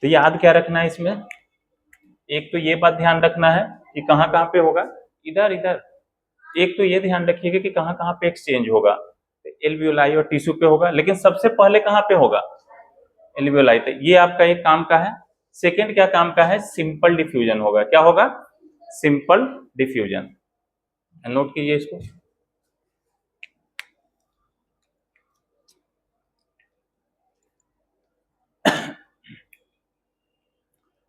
तो याद क्या रखना है इसमें? एक तो ये बात ध्यान रखना है कि कहाँ कहाँ पे होगा, इधर इधर। एक तो ये ध्यान रखिएगा कि कहाँ कहाँ पे एक्सचेंज होगा। एल्वियोलाई और टिश्यू पे होगा, लेकिन सबसे पहले कहाँ पे होगा? एल्वियोलाई। तो ये आपका एक काम का है। सेकेंड क्या काम का है? सिंपल डिफ्यूजन होगा। क्या होगा? Simple diffusion. नोट कीजिए इसको।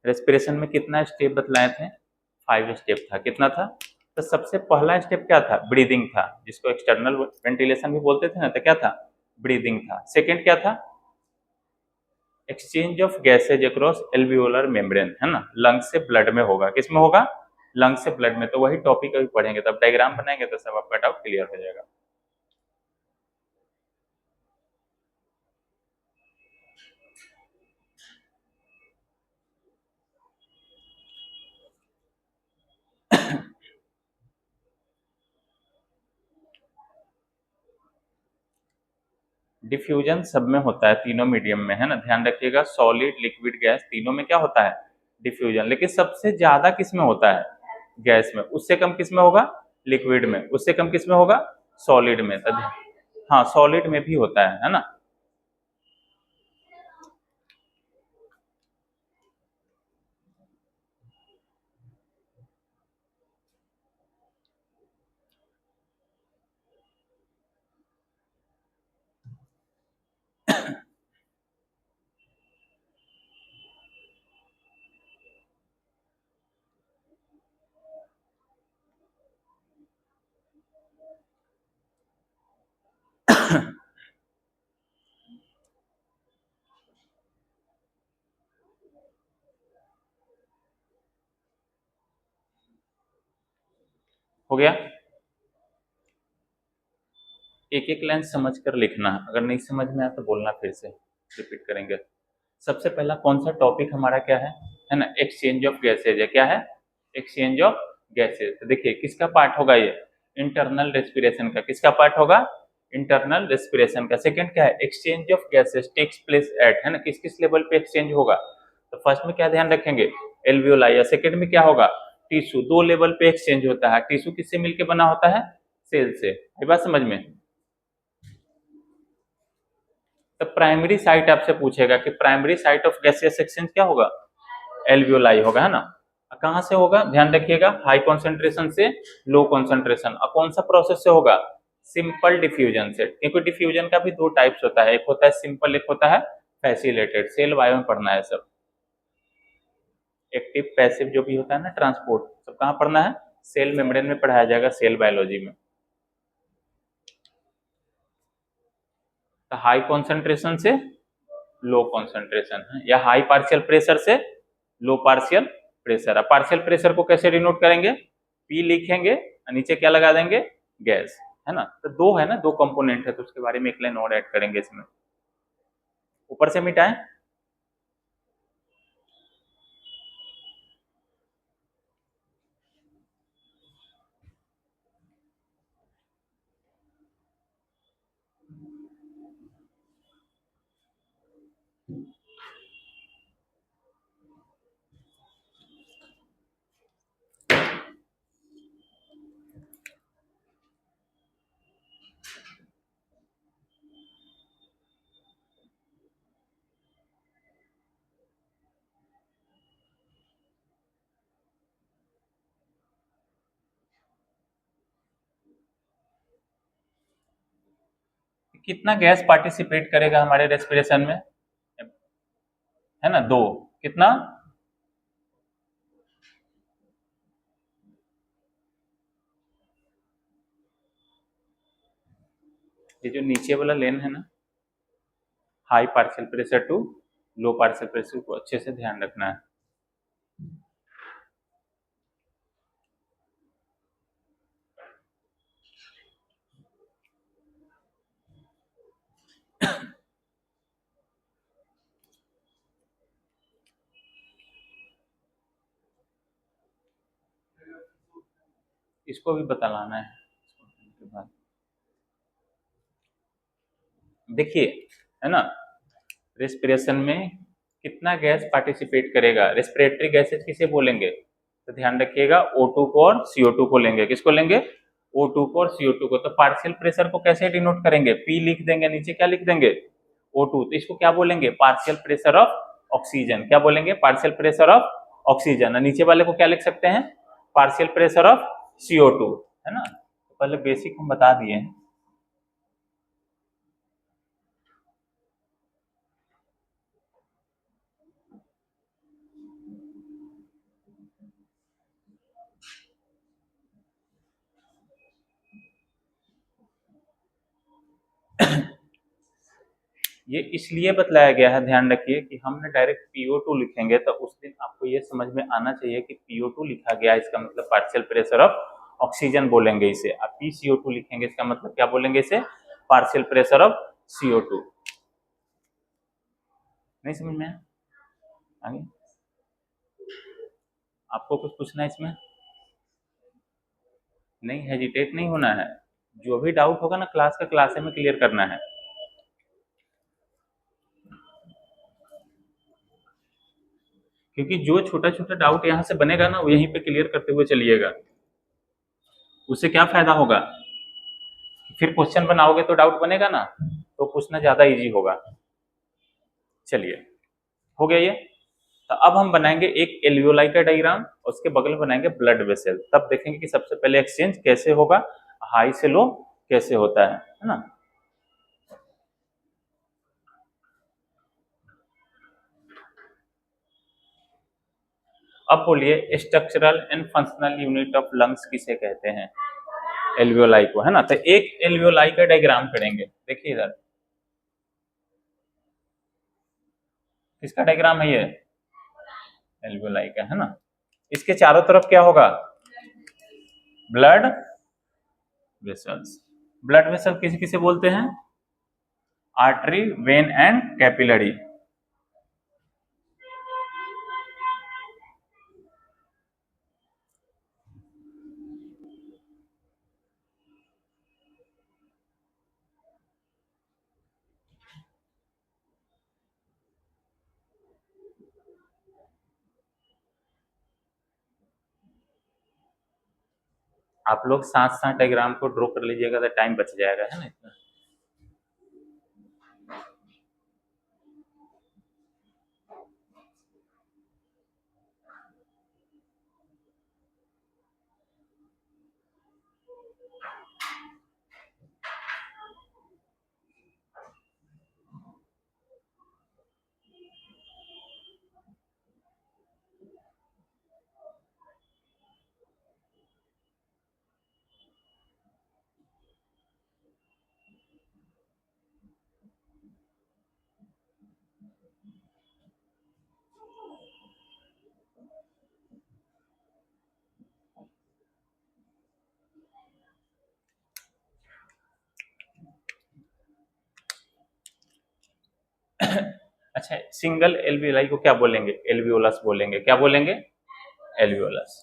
रेस्पिरेशन में कितना स्टेप बतलाए थे? 5 स्टेप था। कितना था? तो सबसे पहला स्टेप क्या था? ब्रीदिंग था, जिसको एक्सटर्नल वेंटिलेशन भी बोलते थे ना। तो क्या था? ब्रीदिंग था। सेकेंड क्या था? Exchange of gases across alveolar membrane, है ना। लंग से ब्लड में होगा। किस में होगा? लंग से ब्लड में। तो वही टॉपिक अभी पढ़ेंगे, तब डायग्राम बनाएंगे तो सब आपका डाउट क्लियर हो जाएगा। डिफ्यूजन सब में होता है, तीनों मीडियम में, है ना। ध्यान रखिएगा, सॉलिड, लिक्विड, गैस, तीनों में क्या होता है? डिफ्यूजन। लेकिन सबसे ज्यादा किस में होता है? गैस में। उससे कम किस में होगा? लिक्विड में। उससे कम किस में होगा? सॉलिड में। तो हाँ, सॉलिड में भी होता है ना। हो गया। एक एक लाइन समझ कर लिखना है, अगर नहीं समझ में आया तो बोलना, फिर से रिपीट करेंगे। सबसे पहला कौन सा टॉपिक हमारा क्या है ना? एक्सचेंज ऑफ गैसेज है। क्या है? Exchange of gases. तो देखिए, किसका पार्ट होगा ये? इंटरनल रेस्पिरेशन का। किसका पार्ट होगा? इंटरनल रेस्पिरेशन का। सेकंड क्या है? Exchange of gases takes place at, है ना, किस किस लेवल पे एक्सचेंज होगा? तो फर्स्ट में क्या ध्यान रखेंगे? एल्वियोलाई। सेकंड में क्या होगा? टिश्यू। दो लेवल पे एक्सचेंज होता है। टिश्यू किससे मिलकर बना होता है? सेल से। ये बात समझ में? तो प्राइमरी साइट आपसे पूछेगा कि primary site of gaseous exchange क्या होगा? एल्वियोलाई होगा, है ना। कहां से होगा? ध्यान रखिएगा, हाई कॉन्सेंट्रेशन से लो कॉन्सेंट्रेशन। और कौन सा प्रोसेस से होगा? सिंपल डिफ्यूजन से। क्योंकि डिफ्यूजन का भी दो टाइप्स होता है, एक होता है सिंपल, एक होता है फैसिलिटेटेड। सेल बायो में पढ़ना है सब। एक्टिव पैसिव जो भी होता है ना ट्रांसपोर्ट, सब कहाँ पढ़ना है, सेल मेम्ब्रेन में पढ़ाया जाएगा, सेल बायोलॉजी में। तो हाई कॉन्सेंट्रेशन से लो कॉन्सेंट्रेशन है, या हाई पार्शियल प्रेशर से लो पार्शियल प्रेशर। अब पार्शियल प्रेशर को कैसे डिनोट करेंगे, पी लिखेंगे और नीचे क्या लगा देंगे, गैस, है ना। तो दो है ना, दो कंपोनेंट है, तो उसके बारे में एक लाइन और ऐड करेंगे इसमें, ऊपर से मिटाएं। कितना गैस पार्टिसिपेट करेगा हमारे रेस्पिरेशन में, है ना, दो, कितना, ये जो नीचे वाला लेन है ना, high partial pressure to low partial pressure को अच्छे से ध्यान रखना है। इसको भी बताना है। देखिए, है ना, रेस्पिरेशन में कितना गैस पार्टिसिपेट करेगा, रेस्पिरेटरी गैसेज किसे बोलेंगे, तो ध्यान रखिएगा O2 को और CO2 को लेंगे। किसको लेंगे, O2 को और CO2 को। तो पार्शियल प्रेशर को कैसे डिनोट करेंगे, P लिख देंगे, नीचे क्या लिख देंगे, O2। तो इसको क्या बोलेंगे, पार्शियल प्रेशर ऑफ ऑक्सीजन। क्या बोलेंगे, पार्शियल प्रेशर ऑफ ऑक्सीजन। और नीचे वाले को क्या लिख सकते हैं, पार्शियल प्रेशर ऑफ CO2, है ना। तो पहले बेसिक हम बता दिए हैं। ये इसलिए बतलाया गया है, ध्यान रखिए, कि हमने डायरेक्ट PO2 लिखेंगे तो उस दिन आपको ये समझ में आना चाहिए कि PO2 लिखा गया, इसका मतलब पार्शियल प्रेशर ऑफ ऑक्सीजन बोलेंगे इसे। आप PCO2 लिखेंगे, इसका मतलब क्या बोलेंगे इसे, पार्शियल प्रेशर ऑफ CO2। नहीं समझ में आगे, आपको कुछ पूछना है इसमें, नहीं हेजिटेट नहीं होना है, जो भी डाउट होगा ना क्लास का क्लास में क्लियर करना है। क्योंकि जो छोटा छोटा डाउट यहाँ से बनेगा ना, वो यहीं पे क्लियर करते हुए चलिएगा, उससे क्या फायदा होगा, फिर क्वेश्चन बनाओगे तो डाउट बनेगा ना, तो पूछना ज्यादा इजी होगा। चलिए, हो गया ये। तो अब हम बनाएंगे एक एल्वियोलाई का डायग्राम, उसके बगल में बनाएंगे ब्लड वेसल। तब देखेंगे कि सबसे पहले एक्सचेंज कैसे होगा, हाई से लो कैसे होता है ना। अब बोलिए, structural and functional unit of lungs किसे कहते हैं, एल्वियोलाई को, है ना। तो एक एल्वियोलाई का डायग्राम करेंगे, देखिए इधर किसका डायग्राम है, ये एल्वियोलाई का, है ना। इसके चारों तरफ क्या होगा, ब्लड वेसल्स। ब्लड वेसल किसे किसे बोलते हैं, आर्टरी, वेन एंड कैपिलरी। आप लोग साथ साथ डायग्राम को ड्रॉ कर लीजिएगा तो टाइम बच जाएगा, है ना इतना। अच्छा, सिंगल एल्वियोलाई को क्या बोलेंगे? एल्वियोलस बोलेंगे। क्या बोलेंगे? एल्वियोलस।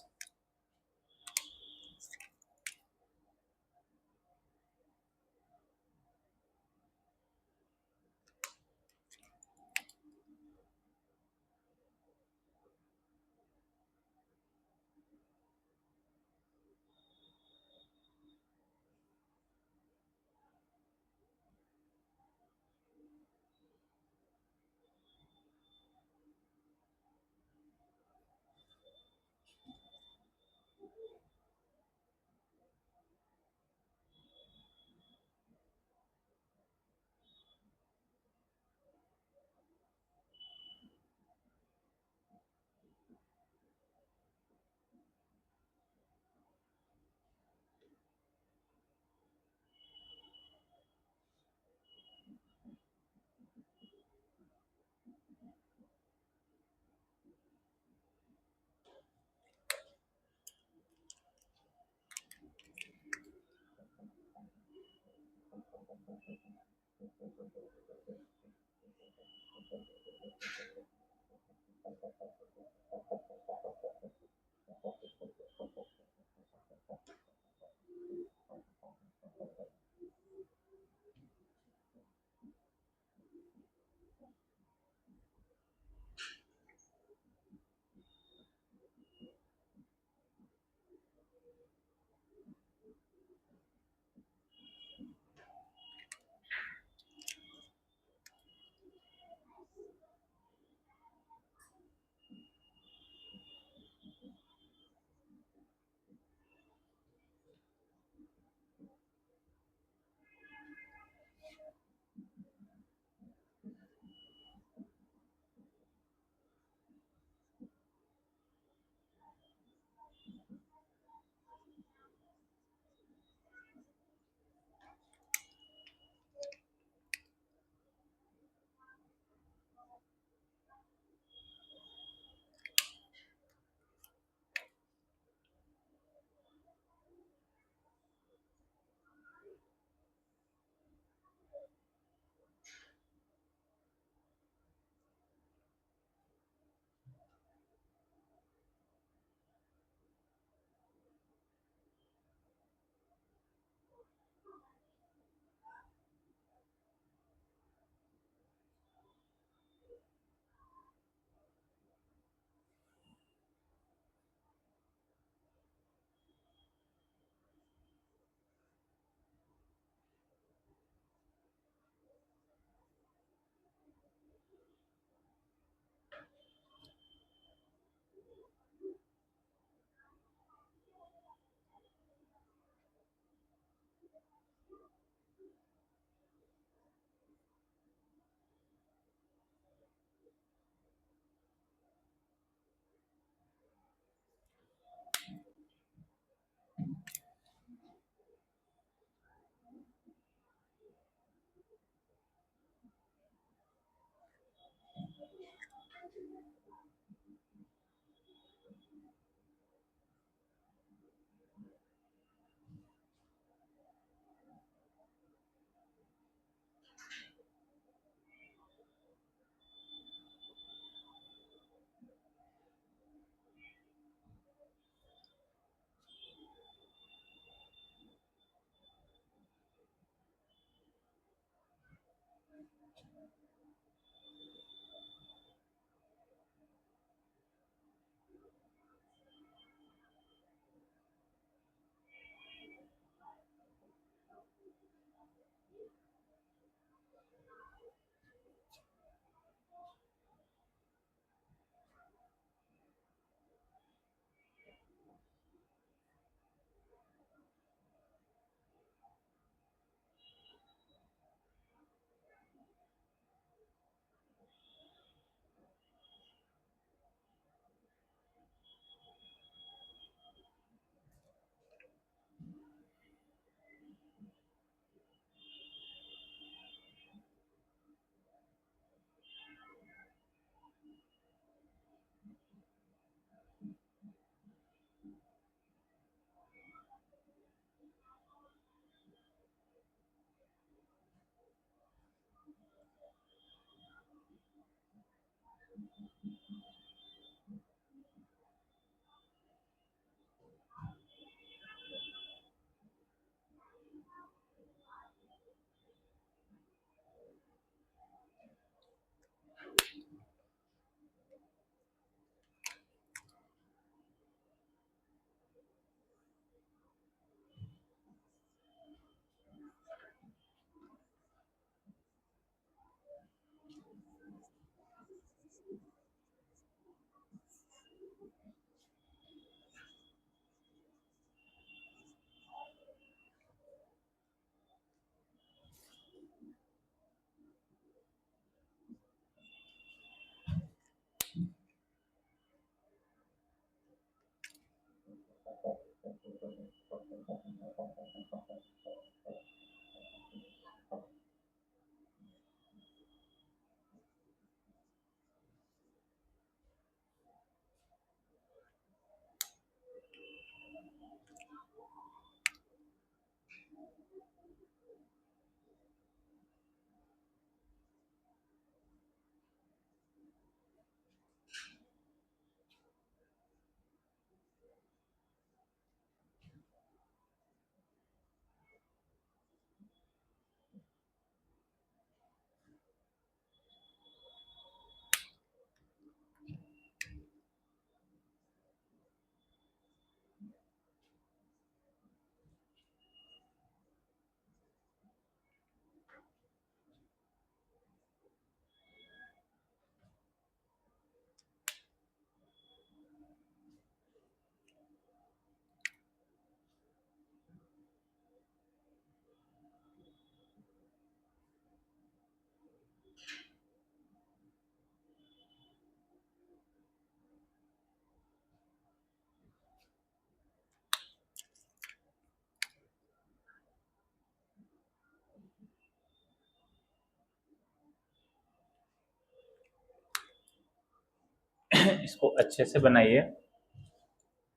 इसको अच्छे से बनाइए।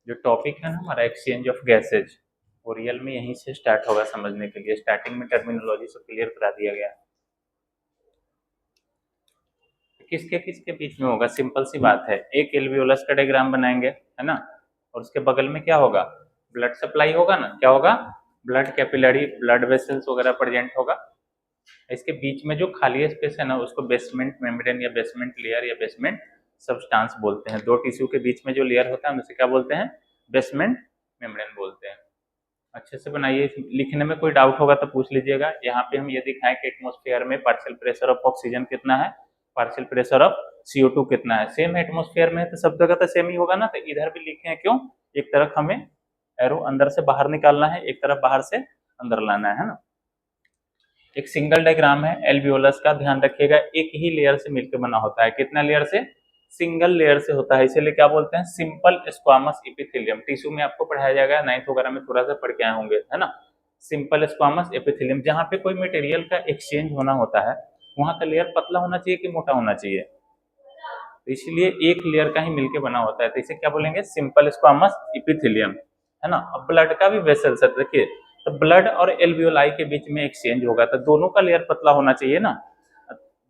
जो टॉपिक है ना हमारा एक्सचेंज ऑफ गैसेज, वो रियल में यहीं से स्टार्ट होगा समझने के लिए। स्टार्टिंग में टर्मिनोलॉजी सब क्लियर करा दिया गया। किसके किसके बीच में होगा, सिंपल सी बात है। एक एल्वियोलस का डायग्राम बनाएंगे, है ना, और उसके बगल में क्या होगा, ब्लड सप्लाई होगा ना, क्या होगा, ब्लड कैपिलरी, ब्लड वेसल्स वगैरह प्रेजेंट होगा। इसके बीच में जो खाली स्पेस है ना, उसको बेसमेंट मेम्ब्रेन या बेसमेंट लेयर या बेसमेंट सब्सटेंस बोलते हैं। दो टिश्यू के बीच में जो लेयर होता है उसे क्या बोलते हैं, बेसमेंट मेम्ब्रेन बोलते हैं। अच्छे से बनाइए। लिखने में कोई डाउट होगा तो पूछ लीजिएगा। यहाँ पे हम ये दिखाएं कि एटमॉस्फेयर में पार्शियल प्रेशर ऑफ ऑक्सीजन कितना है, पार्शियल प्रेशर ऑफ CO2 कितना है। सेम एटमॉस्फेयर में है तो सब जगह तो सेम ही होगा ना, तो इधर भी लिखे हैं। क्यों, एक तरफ हमें एरो अंदर से बाहर निकालना है, एक तरफ बाहर से अंदर लाना है ना। एक सिंगल डायग्राम है एल्वियोलस का, ध्यान रखिएगा, एक ही लेयर से मिलकर बना होता है। कितना लेयर से, सिंगल लेयर से होता है, इसीलिए क्या बोलते हैं, सिंपल स्क्वामस एपिथेलियम। टिश्यू में आपको पढ़ाया जाएगा, 9th वगैरह में थोड़ा सा पढ़ के आए होंगे, है ना। सिंपल स्क्वामस एपिथेलियम, जहाँ पे कोई मटेरियल का एक्सचेंज होना होता है, वहां का लेयर पतला होना चाहिए कि मोटा होना चाहिए, तो इसलिए एक लेयर का ही मिलके बना होता है, तो इसे क्या बोलेंगे, सिंपल स्क्वामस एपिथेलियम, है ना। अब ब्लड का भी वेसल है, देखिए, तो ब्लड और एल्वियोलाई के बीच में एक्सचेंज होगा, तो दोनों का लेयर पतला होना चाहिए ना,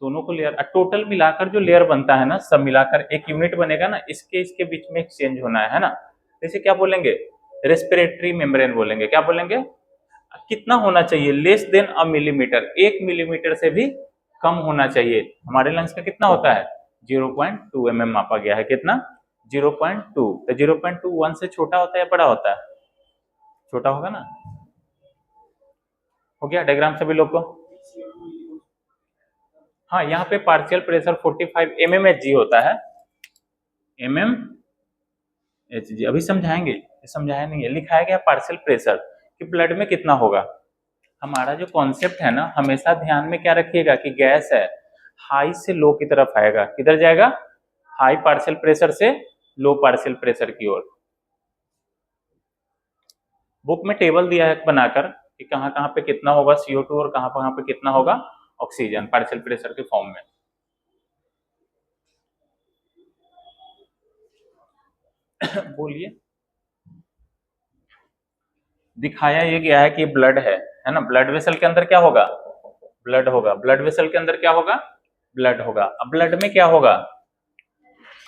दोनों को लेयर, टोटल मिलाकर जो लेयर बनता है ना, सब मिलाकर एक यूनिट बनेगा ना, इसके इसके बीच में एक्सचेंज होना है ना। इसे क्या बोलेंगे, रेस्पिरेटरी मेम्ब्रेन बोलेंगे। क्या बोलेंगे, कितना होना चाहिए, लेस देन अ मिलीमीटर, 1 मिलीमीटर से भी कम होना चाहिए। हमारे लंग्स का कितना होता है, 0.2 mm मापा गया है। कितना, 0.2। तो 0.2 1 से छोटा होता है या बड़ा होता है, छोटा होगा ना। हो गया डायग्राम सभी लोग को। हाँ, यहाँ पे पार्शियल प्रेशर 45 mmHg होता है, mmHg। अभी समझाएंगे, समझाया नहीं है, लिखाया गया पार्शियल प्रेशर कि ब्लड में कितना होगा। हमारा जो कॉन्सेप्ट है ना, हमेशा ध्यान में क्या रखिएगा कि गैस है, हाई से लो की तरफ आएगा। किधर जाएगा, हाई पार्शियल प्रेशर से लो पार्शियल प्रेशर की ओर। बुक में टेबल दिया है बनाकर कि कहाँ कहाँ पे कितना होगा CO2 और कहाँ कहाँ पे कितना होगा ऑक्सीजन, पार्शियल प्रेशर के फॉर्म में। बोलिए। दिखाया ये गया है कि ब्लड है ना, ब्लड वेसल के अंदर क्या होगा, ब्लड होगा। ब्लड वेसल के अंदर क्या होगा, ब्लड होगा। अब ब्लड में क्या होगा,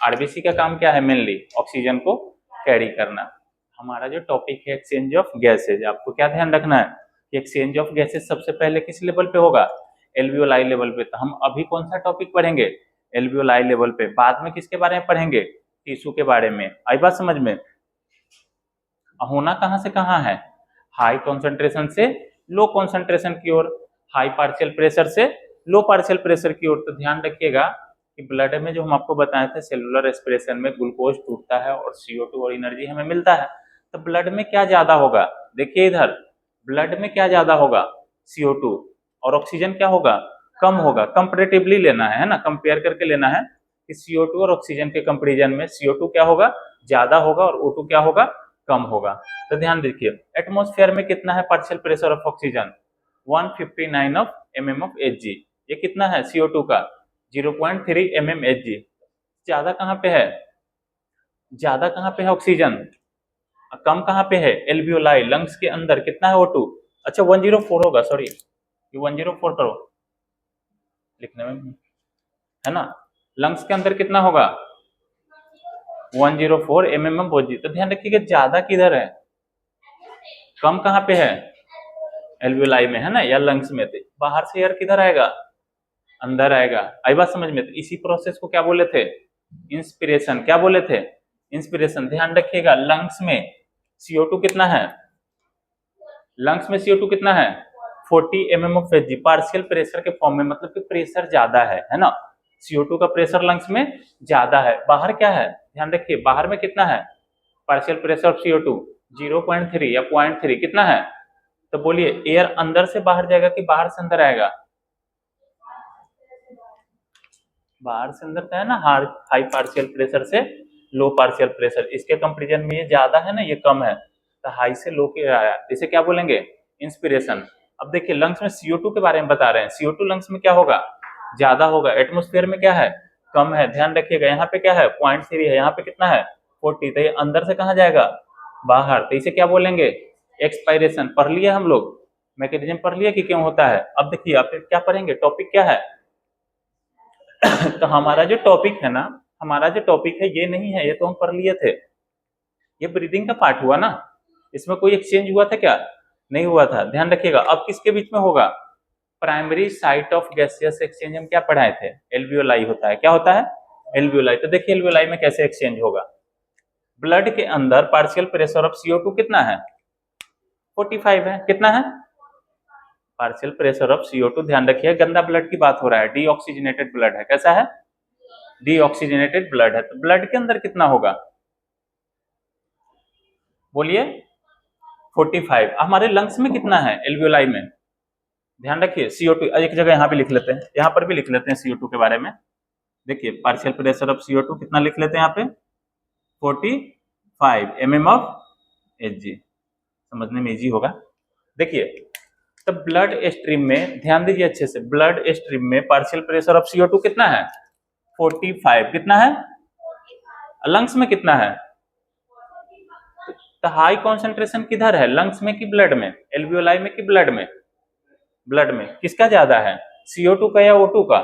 आरबीसी का काम क्या है, मेनली ऑक्सीजन को कैरी करना। हमारा जो टॉपिक है एक्सचेंज ऑफ गैसेज, आपको क्या ध्यान रखना है कि एक्सचेंज ऑफ गैसेज सबसे पहले किस लेवल पे होगा, एल्वियोलाई लेवल पे। तो हम अभी कौन सा टॉपिक पढ़ेंगे, एल्वियोलाई लेवल पे। बाद में किसके बारे में पढ़ेंगे, टिश्यू के बारे में। आई बात समझ में। होना कहां से कहां है, हाई कॉन्सेंट्रेशन से लो कॉन्सेंट्रेशन की ओर, हाई पार्शियल प्रेशर से लो पार्शियल प्रेशर की ओर। तो ध्यान रखिएगा कि ब्लड में जो हम आपको बताए थे, सेलुलर रेस्पिरेशन में ग्लूकोज टूटता है और CO2 और एनर्जी हमें मिलता है। तो ब्लड में क्या ज्यादा होगा, देखिए इधर, ब्लड में क्या ज्यादा होगा, CO2, और ऑक्सीजन क्या होगा, कम होगा। कंपेरेटिवली लेना है ना, कंपेयर करके लेना है कि CO2 और ऑक्सीजन के कंपेरिजन में CO2 क्या होगा, ज्यादा होगा और O2 क्या होगा, कम होगा। तो ध्यान देखिए, एटमॉस्फेयर में कितना है partial pressure of oxygen, 159 of mm of Hg। ये कितना है CO2 का, 0.3 mm Hg। ज्यादा कहाँ पे है, ज्यादा कहाँ पे है ऑक्सीजन, कम कहाँ पे है, एल्वियोलाई लंग्स के अंदर कितना है O2। अच्छा 104 होगा, सॉरी ये 104 करो लिखने में, है ना। लंग्स के अंदर कितना होगा, 104 mm of Hg। तो ध्यान रखिएगा ज्यादा किधर है, कम कहाँ पे है, एल्वियोलाई में, है ना, या लंग्स में। तो बाहर से एयर किधर आएगा, अंदर आएगा। आई बात समझ में। तो इसी प्रोसेस को क्या बोले थे, इंस्पिरेशन। क्या बोले थे, इंस्पिरेशन। ध्यान रखिएगा लंग्स में CO2 कितना है, लंग्स में CO2 कितना है, 40 mm of Hg partial pressure के फॉर्म में, मतलब कि प्रेशर ज्यादा है ना। CO2 का प्रेशर लंग्स में ज्यादा है। बाहर क्या है, ध्यान रखिए बाहर में कितना है, पार्शियल प्रेशर ऑफ CO2 0.3 या 0.3 कितना है। तो बोलिए एयर अंदर से बाहर जाएगा कि बाहर से अंदर आएगा, बाहर से अंदर का है ना, हाई पार्शियल प्रेशर से लो पार्शियल प्रेशर, इसके कंपेरिजन में ये ज्यादा है ना, ये कम है। तो हाई से लो के आया, इसे क्या बोलेंगे, इंस्पिरेशन। अब देखिए लंग्स में CO2 के बारे में बता रहे हैं, CO2 लंग्स में क्या होगा, ज्यादा होगा। एटमोस्फेयर में क्या है, कम है। ध्यान रखिएगा यहाँ पे क्या है, 0.3 है, यहाँ पे कितना है 40। तो ये अंदर से कहाँ जाएगा, बाहर। तो इसे क्या बोलेंगे, एक्सपायरेशन। पढ़ लिया हम लोग, मैकेनिज्म पढ़ लिया कि क्यों होता है। अब देखिए आप क्या पढ़ेंगे, टॉपिक क्या है तो हमारा जो टॉपिक है ना, हमारा जो टॉपिक है ये नहीं है, ये तो हम पढ़ लिए थे। ये ब्रीदिंग का पार्ट हुआ ना, इसमें कोई एक्सचेंज हुआ था क्या, नहीं हुआ था। ध्यान रखिएगा अब किसके बीच में होगा, primary site of gaseous exchange हम क्या पढ़ाए थे, एल्वियोलाई होता है। क्या होता है, एल्वियोलाई। तो देखिए एल्वियोलाई में कैसे एक्सचेंज होगा, ब्लड के अंदर पार्शियल प्रेशर ऑफ CO2 कितना है, 45 है। कितना है, पार्शियल प्रेशर ऑफ CO2। ध्यान रखिए गंदा ब्लड की बात हो रहा है, डीऑक्सीजनेटेड ब्लड है। कैसा है, डीऑक्सीजनेटेड ब्लड है। तो ब्लड के अंदर कितना होगा, बोलिए 45। हमारे लंग्स में कितना है, एल्वियोलाई में। ध्यान रखिए CO2 एक जगह यहाँ पे लिख लेते हैं, यहाँ पर भी लिख लेते हैं CO2 के बारे में। देखिए पार्शियल प्रेशर ऑफ CO2 कितना लिख लेते हैं यहाँ पे, 45 mm ऑफ Hg। समझने में इजी होगा। देखिए तो ब्लड स्ट्रीम में ध्यान दीजिए अच्छे से, ब्लड स्ट्रीम में पार्शियल प्रेशर ऑफ CO2 कितना है, 45। कितना है, लंग्स में कितना है, तो हाई कॉन्सेंट्रेशन किधर है, लंग्स में कि ब्लड में, एल्वियोलाई में कि ब्लड में, ब्लड में। किसका ज्यादा है, CO2 का या O2 का।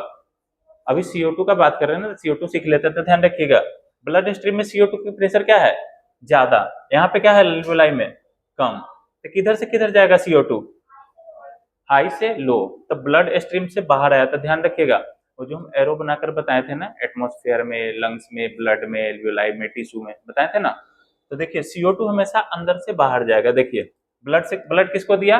अभी CO2 का बात कर रहे हैं ना, CO2 सीख लेते हैं। तो ध्यान रखिएगा ब्लड स्ट्रीम में CO2 की प्रेशर क्या है, ज्यादा। यहाँ पे क्या है, एल्वियोलाई में कम। तो किधर से किधर जाएगा CO2, हाई से लो। तो ब्लड स्ट्रीम से बाहर आया। तो ध्यान रखिएगा वो जो हम एरो बनाकर बताए थे ना, एटमॉस्फेयर में, लंग्स में, ब्लड में, एल्वियोलाई में, टिश्यू में बताए थे ना। तो देखिए CO2 हमेशा अंदर से बाहर जाएगा। देखिए ब्लड से, ब्लड किसको दिया,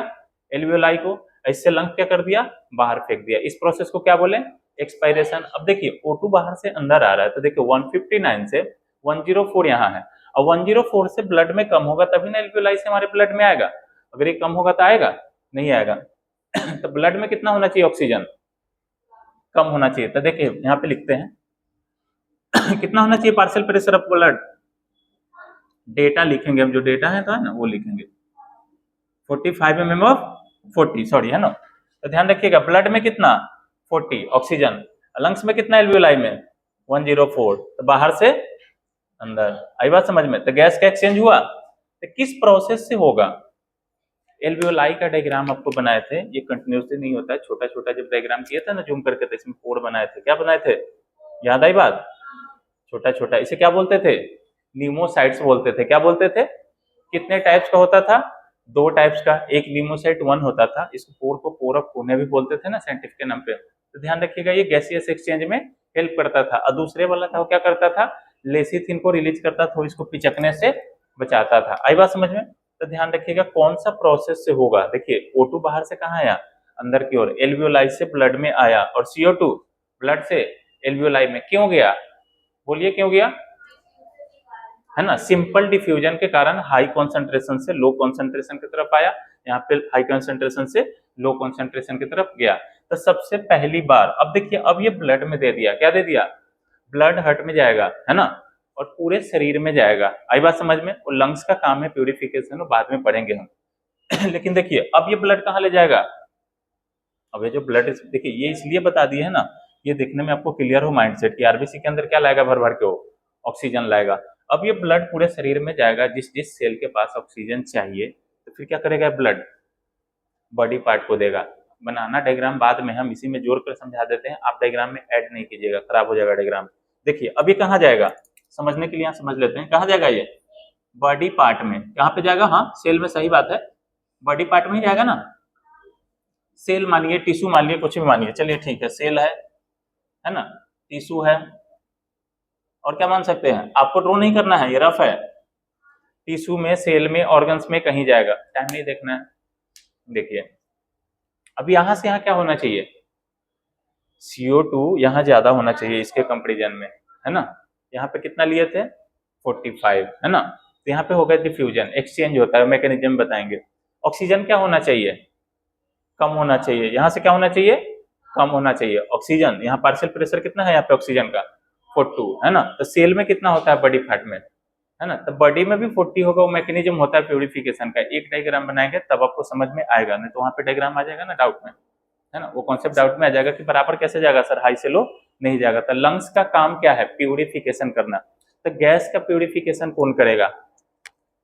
एल्वियोलाई को, इससे लंग क्या कर दिया, बाहर फेंक दिया। इस प्रोसेस को क्या बोले, एक्सपायरेशन। अब देखिए O2 बाहर से अंदर आ रहा है। तो देखिए 159 से 104 यहाँ है, और 104 से ब्लड में कम होगा तभी ना एल्वियोलाई से हमारे ब्लड में आएगा। अगर ये कम होगा तो आएगा, नहीं आएगा। तो ब्लड में कितना होना चाहिए, ऑक्सीजन कम होना चाहिए। तो देखिए यहाँ पे लिखते हैं कितना होना चाहिए partial pressure of blood, data लिखेंगे हम, जो डेटा है तो है ना वो लिखेंगे, 45 mm ऑफ 40, सॉरी, है ना। तो ध्यान रखिएगा ब्लड में कितना 40 ऑक्सीजन, लंग्स में कितना एल्वियोलाई में 104। तो बाहर से अंदर। आई बात समझ में। तो गैस का एक्सचेंज हुआ, तो किस प्रोसेस से होगा, एल्वियोलाई का डायग्राम आपको बनाए थे, ये कंटिन्यूसली नहीं होता है, छोटा छोटा जब डायग्राम किया था ना जूम करके, तो इसमें 4 बनाए थे। क्या बनाए थे, याद आई बात, छोटा छोटा। इसे क्या बोलते थे, न्यूमोसाइट्स बोलते थे। क्या बोलते थे, कितने टाइप्स का होता था, 2 टाइप्स का। एक न्यूमोसाइट 1 होता था, इसको पोर को पोर ऑफ पुणे भी बोलते थे ना साइंटिफिक के नाम पे। तो ध्यान रखिएगा ये गैसियस एक्सचेंज में हेल्प करता था। और दूसरे वाला था वो क्या करता था, लेसिथिन को रिलीज करता था, इसको पिचकने से बचाता था। आई बात समझ में। तो ध्यान रखिएगा कौन सा प्रोसेस से होगा। देखिए O2 बाहर से कहाँ आया, अंदर की ओर, एल्वियोलाई से ब्लड में आया, और CO2 ब्लड से एल्वियोलाई में क्यों गया, बोलिए क्यों गया, है ना। सिंपल डिफ्यूजन के कारण हाई कॉन्सेंट्रेशन से लो कॉन्सेंट्रेशन की तरफ आया, यहाँ पे हाई कॉन्सेंट्रेशन से लो कॉन्सेंट्रेशन की तरफ गया। तो सबसे पहली बार, अब देखिए अब ये ब्लड में दे दिया, क्या दे दिया, ब्लड हार्ट में जाएगा, है ना, और पूरे शरीर में जाएगा। आई बात समझ में? और लंग्स का काम है प्यूरिफिकेशन, बाद में पढ़ेंगे हम। लेकिन देखिए अब ये ब्लड कहाँ ले जाएगा? अब ये जो ब्लड, देखिए ये इसलिए बता दिए है ना, ये देखने में आपको क्लियर हो माइंडसेट कि आरबीसी के अंदर क्या लाएगा, भर भर के वो ऑक्सीजन लाएगा। अब ये ब्लड पूरे शरीर में जाएगा, जिस जिस सेल के पास ऑक्सीजन चाहिए, तो फिर क्या करेगा ब्लड? बॉडी पार्ट को देगा। बनाना डायग्राम बाद में, हम इसी में जोड़ कर समझा देते हैं, आप डायग्राम में ऐड नहीं कीजिएगा, खराब हो जाएगा डायग्राम। देखिए अब ये कहाँ जाएगा, समझने के लिए यहाँ समझ लेते हैं, कहाँ जाएगा ये? बॉडी पार्ट में। कहाँ पे जाएगा? हाँ सेल में, सही बात है, बॉडी पार्ट में ही जाएगा ना। सेल मानिए, टिश्यू मानिए, कुछ भी मानिए, चलिए ठीक है, सेल है ना, टिश्यू है, और क्या मान सकते हैं? आपको ड्रॉ नहीं करना है, ये रफ है। टिश्यू में, सेल में, ऑर्गन्स में कहीं जाएगा, टाइम नहीं देखना है। देखिए अब यहां से यहाँ क्या होना चाहिए? CO2 यहाँ ज्यादा होना चाहिए इसके कंपेरिजन में, है ना। यहाँ पे कितना लिए थे? 45, है ना। तो यहाँ पे हो गया डिफ्यूजन, एक्सचेंज होता है, मैकेनिज्म बताएंगे। ऑक्सीजन क्या होना चाहिए? कम होना चाहिए। यहाँ से क्या होना चाहिए? कम होना चाहिए ऑक्सीजन। यहाँ पार्शियल प्रेशर कितना है यहाँ पे ऑक्सीजन का? 42, है ना। तो सेल में कितना होता है बॉडी फैट में, है ना, तो बॉडी में भी 40 होगा। वो मैकेनिज्म होता है प्यूरिफिकेशन का। एक डायग्राम बनाएंगे तब आपको समझ में आएगा, नहीं तो वहां पे डायग्राम आ जाएगा ना डाउट में, है ना, वो कॉन्सेप्ट डाउट में आ जाएगा कि बराबर कैसे जाएगा सर, हाई से लो नहीं जाएगा। तो लंग्स का काम क्या है? प्यूरिफिकेशन करना। तो गैस का प्यूरिफिकेशन कौन करेगा?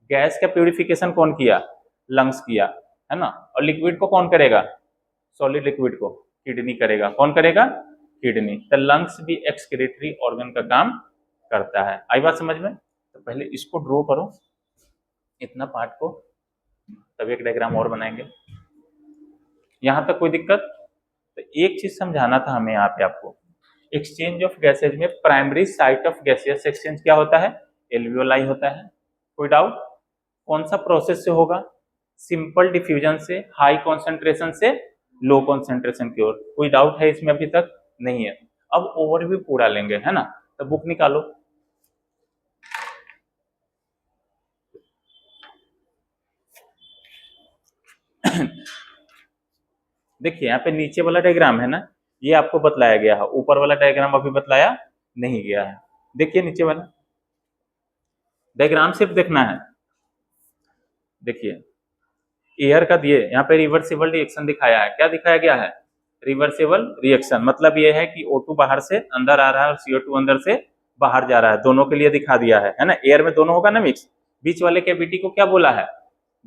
गैस का प्यूरिफिकेशन कौन किया? लंग्स किया, है ना। और लिक्विड को कौन करेगा? सॉलिड लिक्विड को किडनी करेगा। कौन करेगा? किडनी। तो लंग्स भी एक्सक्रीटरी ऑर्गन का काम करता है। आई बात समझ में? तो पहले इसको ड्रॉ करो, इतना पार्ट को, तब एक डायग्राम और बनाएंगे। यहां तक कोई दिक्कत? तो एक चीज समझाना था हमें यहाँ पे आपको, एक्सचेंज ऑफ गैसेज में primary site of gaseous exchange क्या होता है? एल्वियोलाई होता है। कोई डाउट? कौन सा प्रोसेस से होगा? सिंपल डिफ्यूजन से, हाई कॉन्सेंट्रेशन से लो कॉन्सेंट्रेशन की ओर। कोई डाउट है इसमें? अभी तक नहीं है। अब ओवरव्यू पूरा लेंगे, है ना। तो बुक निकालो। देखिए यहाँ पे नीचे वाला डायग्राम है ना, ये आपको बतलाया गया है, ऊपर वाला डायग्राम अभी बतलाया नहीं गया है। देखिए नीचे वाला डायग्राम सिर्फ देखना है। देखिए एयर का दिए, यहाँ पे रिवर्सिबल रिएक्शन दिखाया है। क्या दिखाया गया है? Reversible reaction. मतलब ये है कि O2 बाहर से अंदर आ रहा है और CO2 अंदर से बाहर जा रहा है, दोनों के लिए दिखा दिया है ना। एयर में दोनों होगा ना मिक्स। बीच वाले कैविटी को क्या बोला है?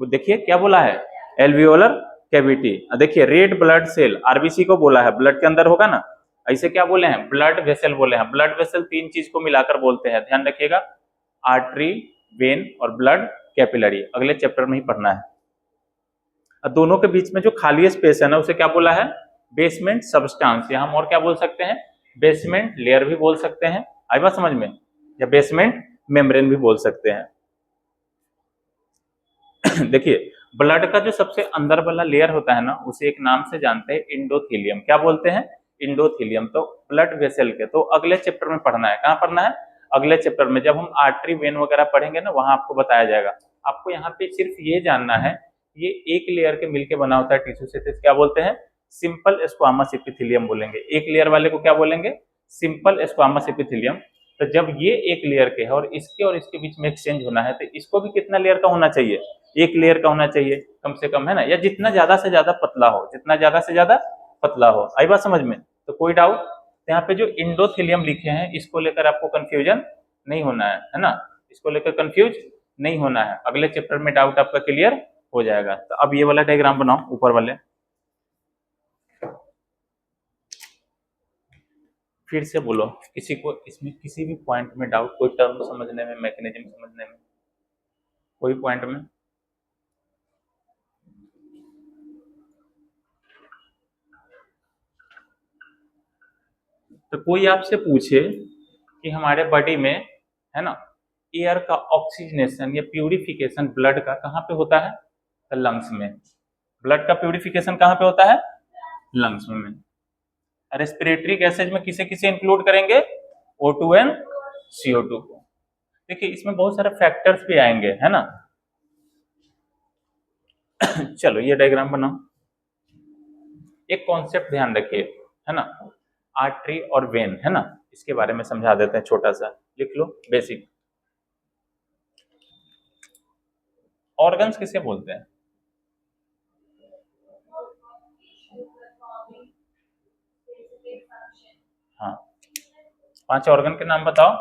वो देखिए क्या बोला है? Alveolar cavity. देखिए रेड ब्लड सेल, आरबीसी को बोला है, ब्लड के अंदर होगा ना। ऐसे क्या बोले हैं? ब्लड वेसल बोले हैं। ब्लड वेसल तीन चीज को मिलाकर बोलते हैं, ध्यान रखिएगा, आर्टरी, वेन और ब्लड कैपिलरी। अगले चैप्टर में ही पढ़ना है। दोनों के बीच में जो खाली स्पेस है ना, उसे क्या बोला है? बेसमेंट सबस्टांस, या हम और क्या बोल सकते हैं? बेसमेंट लेयर भी बोल सकते हैं। आई बात समझ में? या बेसमेंट मेम्ब्रेन भी बोल सकते हैं। देखिए ब्लड का जो सबसे अंदर वाला लेयर होता है ना, उसे एक नाम से जानते हैं, इंडोथीलियम। क्या बोलते हैं? इंडोथीलियम। तो ब्लड वेसल के तो अगले चैप्टर में पढ़ना है। कहाँ पढ़ना है? अगले चैप्टर में, जब हम आर्टरी वेन वगैरह पढ़ेंगे ना, वहां आपको बताया जाएगा। आपको यहाँ पे सिर्फ ये जानना है, ये एक लेयर के मिलके बना होता है टिश्यू से, क्या बोलते हैं? सिंपल स्क्वामस एपिथेलियम बोलेंगे। एक लेयर वाले को क्या बोलेंगे? Simple squamous epithelium. तो जब ये एक लेयर के है और इसके बीच में एक्सचेंज होना है, तो इसको भी कितना लेयर का होना चाहिए? एक लेयर का होना चाहिए कम से कम, है ना। या जितना ज्यादा से ज्यादा पतला हो, जितना ज्यादा से ज्यादा पतला हो। आई बात समझ में? तो कोई डाउट? यहाँ पे जो इंडोथीलियम लिखे हैं, इसको लेकर आपको कंफ्यूजन नहीं होना है ना। इसको लेकर कंफ्यूज नहीं होना है, अगले चैप्टर में डाउट आपका क्लियर हो जाएगा। तो अब ये वाला डायग्राम बनाओ, ऊपर वाले। फिर से बोलो, किसी को इसमें किसी भी पॉइंट में डाउट, कोई टर्म समझने में, मैकेनिज्म समझने में, कोई पॉइंट में? तो कोई आपसे पूछे कि हमारे बॉडी में, है ना, एयर का ऑक्सीजनेशन या प्यूरिफिकेशन ब्लड का कहाँ पे होता है? तो लंग्स में। ब्लड का प्यूरिफिकेशन कहाँ पे होता है? लंग्स में। रेस्पिरेटरी गैसेज में किसे किसे इंक्लूड करेंगे? O2 एंड CO2 को। देखिए इसमें बहुत सारे फैक्टर्स भी आएंगे, है ना। चलो ये डायग्राम बनाओ। एक कॉन्सेप्ट ध्यान रखिए, है ना, आर्टरी और वेन, है ना, इसके बारे में समझा देते हैं छोटा सा, लिख लो बेसिक। ऑर्गन्स किसे बोलते हैं? हाँ, 5 ऑर्गन के नाम बताओ।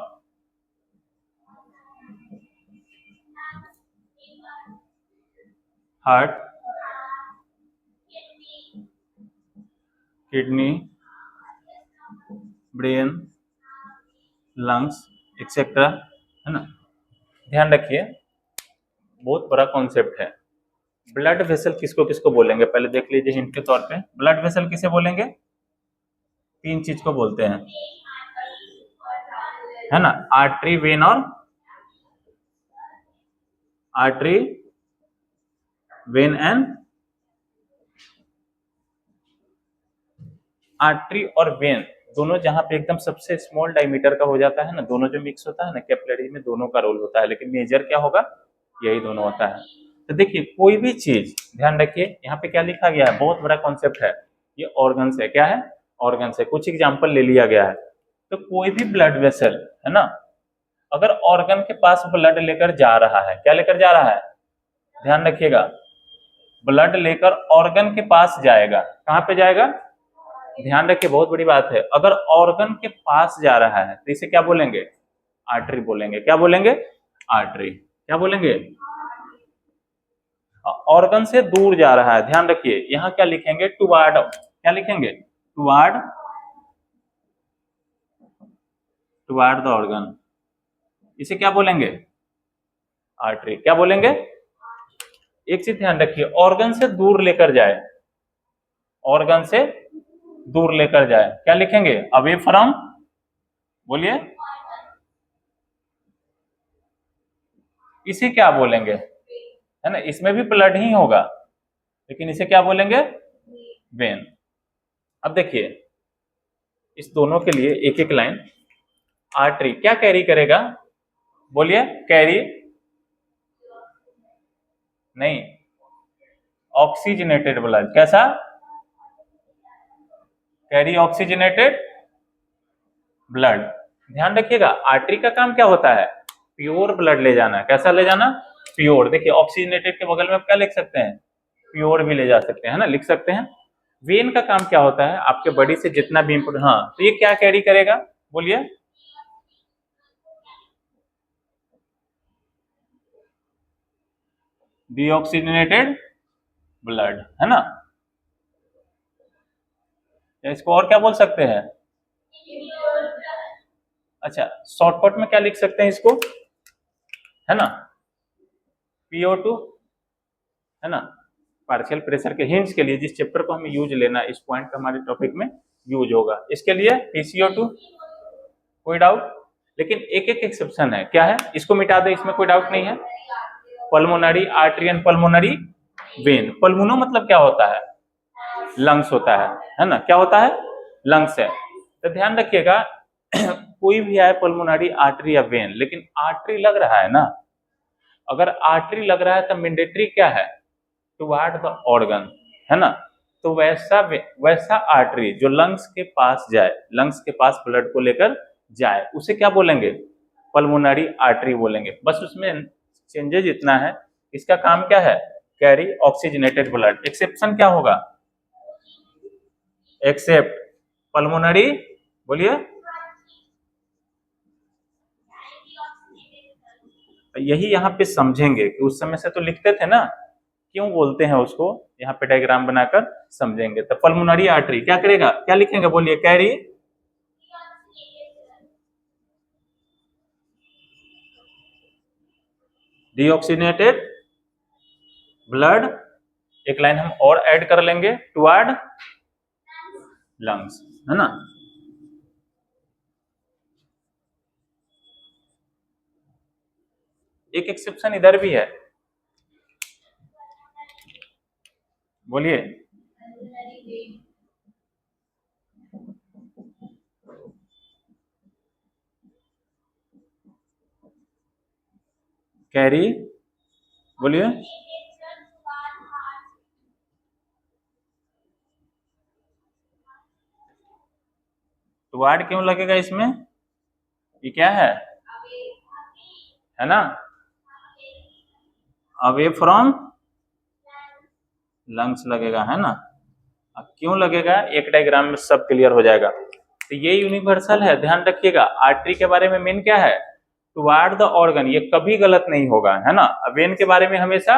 Heart, kidney, brain, lungs etcetera, है ना। ध्यान रखिए, बहुत बड़ा कॉन्सेप्ट है। ब्लड वेसल किसको किसको बोलेंगे पहले देख लीजिए हिंट के तौर पे। ब्लड वेसल किसे बोलेंगे? 3 चीज को बोलते हैं, है ना, आर्टरी, वेन और आर्टरी, वेन एंड आर्टरी और वेन दोनों जहां पे एकदम सबसे स्मॉल डायमीटर का हो जाता है ना, दोनों जो मिक्स होता है ना कैपिलरी में, दोनों का रोल होता है, लेकिन मेजर क्या होगा? यही दोनों होता है। तो देखिए कोई भी चीज, ध्यान रखिए यहाँ पे क्या लिखा गया है, बहुत बड़ा कॉन्सेप्ट है ये। ऑर्गन्स है, क्या है? ऑर्गन्स है। कुछ एग्जाम्पल ले लिया गया है। तो कोई भी ब्लड वेसल, है ना, अगर ऑर्गन के पास ब्लड लेकर जा रहा है, क्या लेकर जा रहा है? ध्यान रखिएगा, ब्लड लेकर ऑर्गन के पास जाएगा। कहां पे जाएगा? ध्यान रखिए, बहुत बड़ी बात है। अगर ऑर्गन के पास जा रहा है तो इसे क्या बोलेंगे? आर्टरी बोलेंगे। क्या बोलेंगे? आर्टरी। क्या बोलेंगे? ऑर्गन से दूर जा रहा है, ध्यान रखिए, यहां क्या लिखेंगे? टुवार्ड। क्या लिखेंगे? टुवार्ड, टुवार्ड द ऑर्गन, इसे क्या बोलेंगे? आर्टरी। क्या बोलेंगे? एक चीज ध्यान रखिए, ऑर्गन से दूर लेकर जाए, ऑर्गन से दूर लेकर जाए, क्या लिखेंगे? Away from. बोलिए, इसे क्या बोलेंगे? है ना, इसमें भी ब्लड ही होगा, लेकिन इसे क्या बोलेंगे? वेन। अब देखिए इस दोनों के लिए एक एक लाइन। आर्टरी क्या कैरी करेगा? बोलिए, कैरी नहीं, ऑक्सीजनेटेड ब्लड। कैसा? Carry oxygenated blood. ध्यान रखिएगा, आर्टरी का काम क्या होता है? प्योर ब्लड ले जाना। कैसा ले जाना? प्योर। देखिए ऑक्सीजनेटेड के बगल में आप क्या लिख सकते हैं? प्योर भी ले जा सकते हैं, है ना, लिख सकते हैं। वेन का काम क्या होता है? आपके बॉडी से जितना भी इंपोर्टेंट, हाँ, तो ये क्या कैरी करेगा? बोलिए, डीऑक्सीजनेटेड ब्लड, है ना। या इसको और क्या बोल सकते हैं? अच्छा, शॉर्टकट में क्या लिख सकते हैं इसको, है ना, PO2, है ना। पार्शियल प्रेशर के हिंट्स के लिए जिस चैप्टर को हमें यूज लेना, इस पॉइंट का हमारे टॉपिक में यूज होगा, इसके लिए PCO2। कोई डाउट? लेकिन एक एक एक्सेप्शन है, क्या है? इसको मिटा दे, इसमें कोई डाउट नहीं है। Pulmonary artery and pulmonary vein. Pulmono मतलब क्या होता है? लंग्स होता है ना। क्या होता है? लंग्स है। तो ध्यान रखिएगा कोई भी आए पल्मोनरी आर्टरी या वेन, लेकिन आर्टरी लग रहा है ना, अगर आर्टरी लग रहा है तो मैंडेटरी क्या है? टुवार्ड द ऑर्गन, है ना। तो वैसा वैसा आर्टरी जो लंग्स के पास जाए, लंग्स के पास ब्लड को लेकर जाए, उसे क्या बोलेंगे? पल्मोनरी आर्टरी बोलेंगे। बस उसमें चेंजेस इतना है, इसका काम क्या है? Carry oxygenated blood. एक्सेप्शन क्या होगा? एक्सेप्ट पल्मोनरी, बोलिए, यही यहाँ पे समझेंगे कि उस समय से तो लिखते थे ना, क्यों बोलते हैं उसको, यहाँ पे डायग्राम बनाकर समझेंगे। तो पल्मोनरी आर्टरी क्या करेगा? क्या लिखेंगे? बोलिए, कैरी डीऑक्सीनेटेड ब्लड। एक लाइन हम और ऐड कर लेंगे, टुवार्ड लंग्स, है ना। एक एक्सेप्शन इधर भी है, बोलिए, कैरी, बोलिए, टुवार्ड क्यों लगेगा इसमें? ये क्या है ना, अवे फ्रॉम लंग्स लगेगा, है ना। अब क्यों लगेगा, एक डायग्राम में सब क्लियर हो जाएगा। तो ये यूनिवर्सल है, ध्यान रखिएगा। आर्टरी के बारे में मेन क्या है, टुवार्ड द ऑर्गन, ये कभी गलत नहीं होगा, है ना। वेन के बारे में हमेशा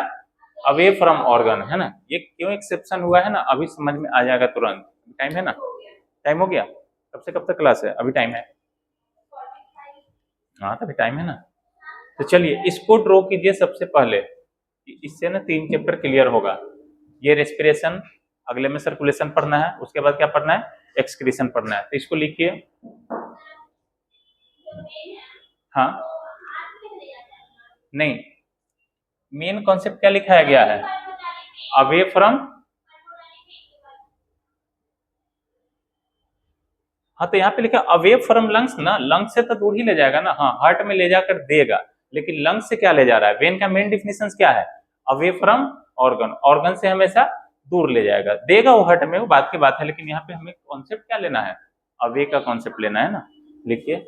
अवे फ्रॉम ऑर्गन, है ना। ये क्यों एक्सेप्शन हुआ है ना, अभी समझ में आ जाएगा तुरंत। टाइम है ना, टाइम हो गया, कब से कब तक क्लास है, अभी टाइम है। हाँ तभी टाइम है ना। तो चलिए इसको ड्रॉ कीजिए सबसे पहले, इससे ना 3 चैप्टर क्लियर होगा। ये रेस्पिरेशन, अगले में सर्कुलेशन पढ़ना है, उसके बाद क्या पढ़ना है, एक्सक्रीशन पढ़ना है। तो इसको लिखिए। हाँ नहीं, मेन कॉन्सेप्ट क्या लिखाया गया है, अवे फ्रॉम। हाँ तो यहाँ पे लिखा अवे फ्रॉम लंग्स ना, लंग्स से तो दूर ही ले जाएगा ना। हाँ हार्ट में ले जाकर देगा, लेकिन लंग्स से क्या ले जा रहा है, वेन का मेन डिफिनेशन क्या है, अवे फ्रॉम ऑर्गन, ऑर्गन से हमेशा दूर ले जाएगा, देगा वो हार्ट में, वो बात की बात है। लेकिन यहाँ पे हमें कॉन्सेप्ट क्या लेना है, अवे का कॉन्सेप्ट लेना है ना। लिखिए,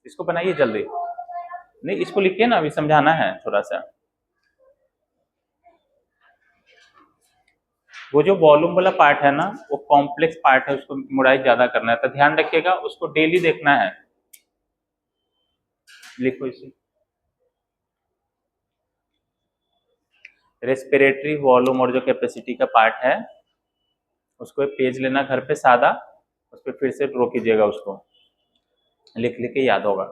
इसको बनाइए जल्दी। नहीं इसको लिखिए ना, अभी समझाना है थोड़ा सा। वो जो वॉल्यूम वाला पार्ट है ना, वो कॉम्प्लेक्स पार्ट है, उसको मेमोराइज ज्यादा करना है, तो ध्यान रखिएगा, उसको डेली देखना है। लिखो इसे, रेस्पिरेटरी वॉल्यूम और जो कैपेसिटी का पार्ट है, उसको एक पेज लेना घर पे सादा, उस पर फिर से ड्रॉ कीजिएगा, उसको लिख लिख के याद होगा।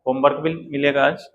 होमवर्क भी मिलेगा आज।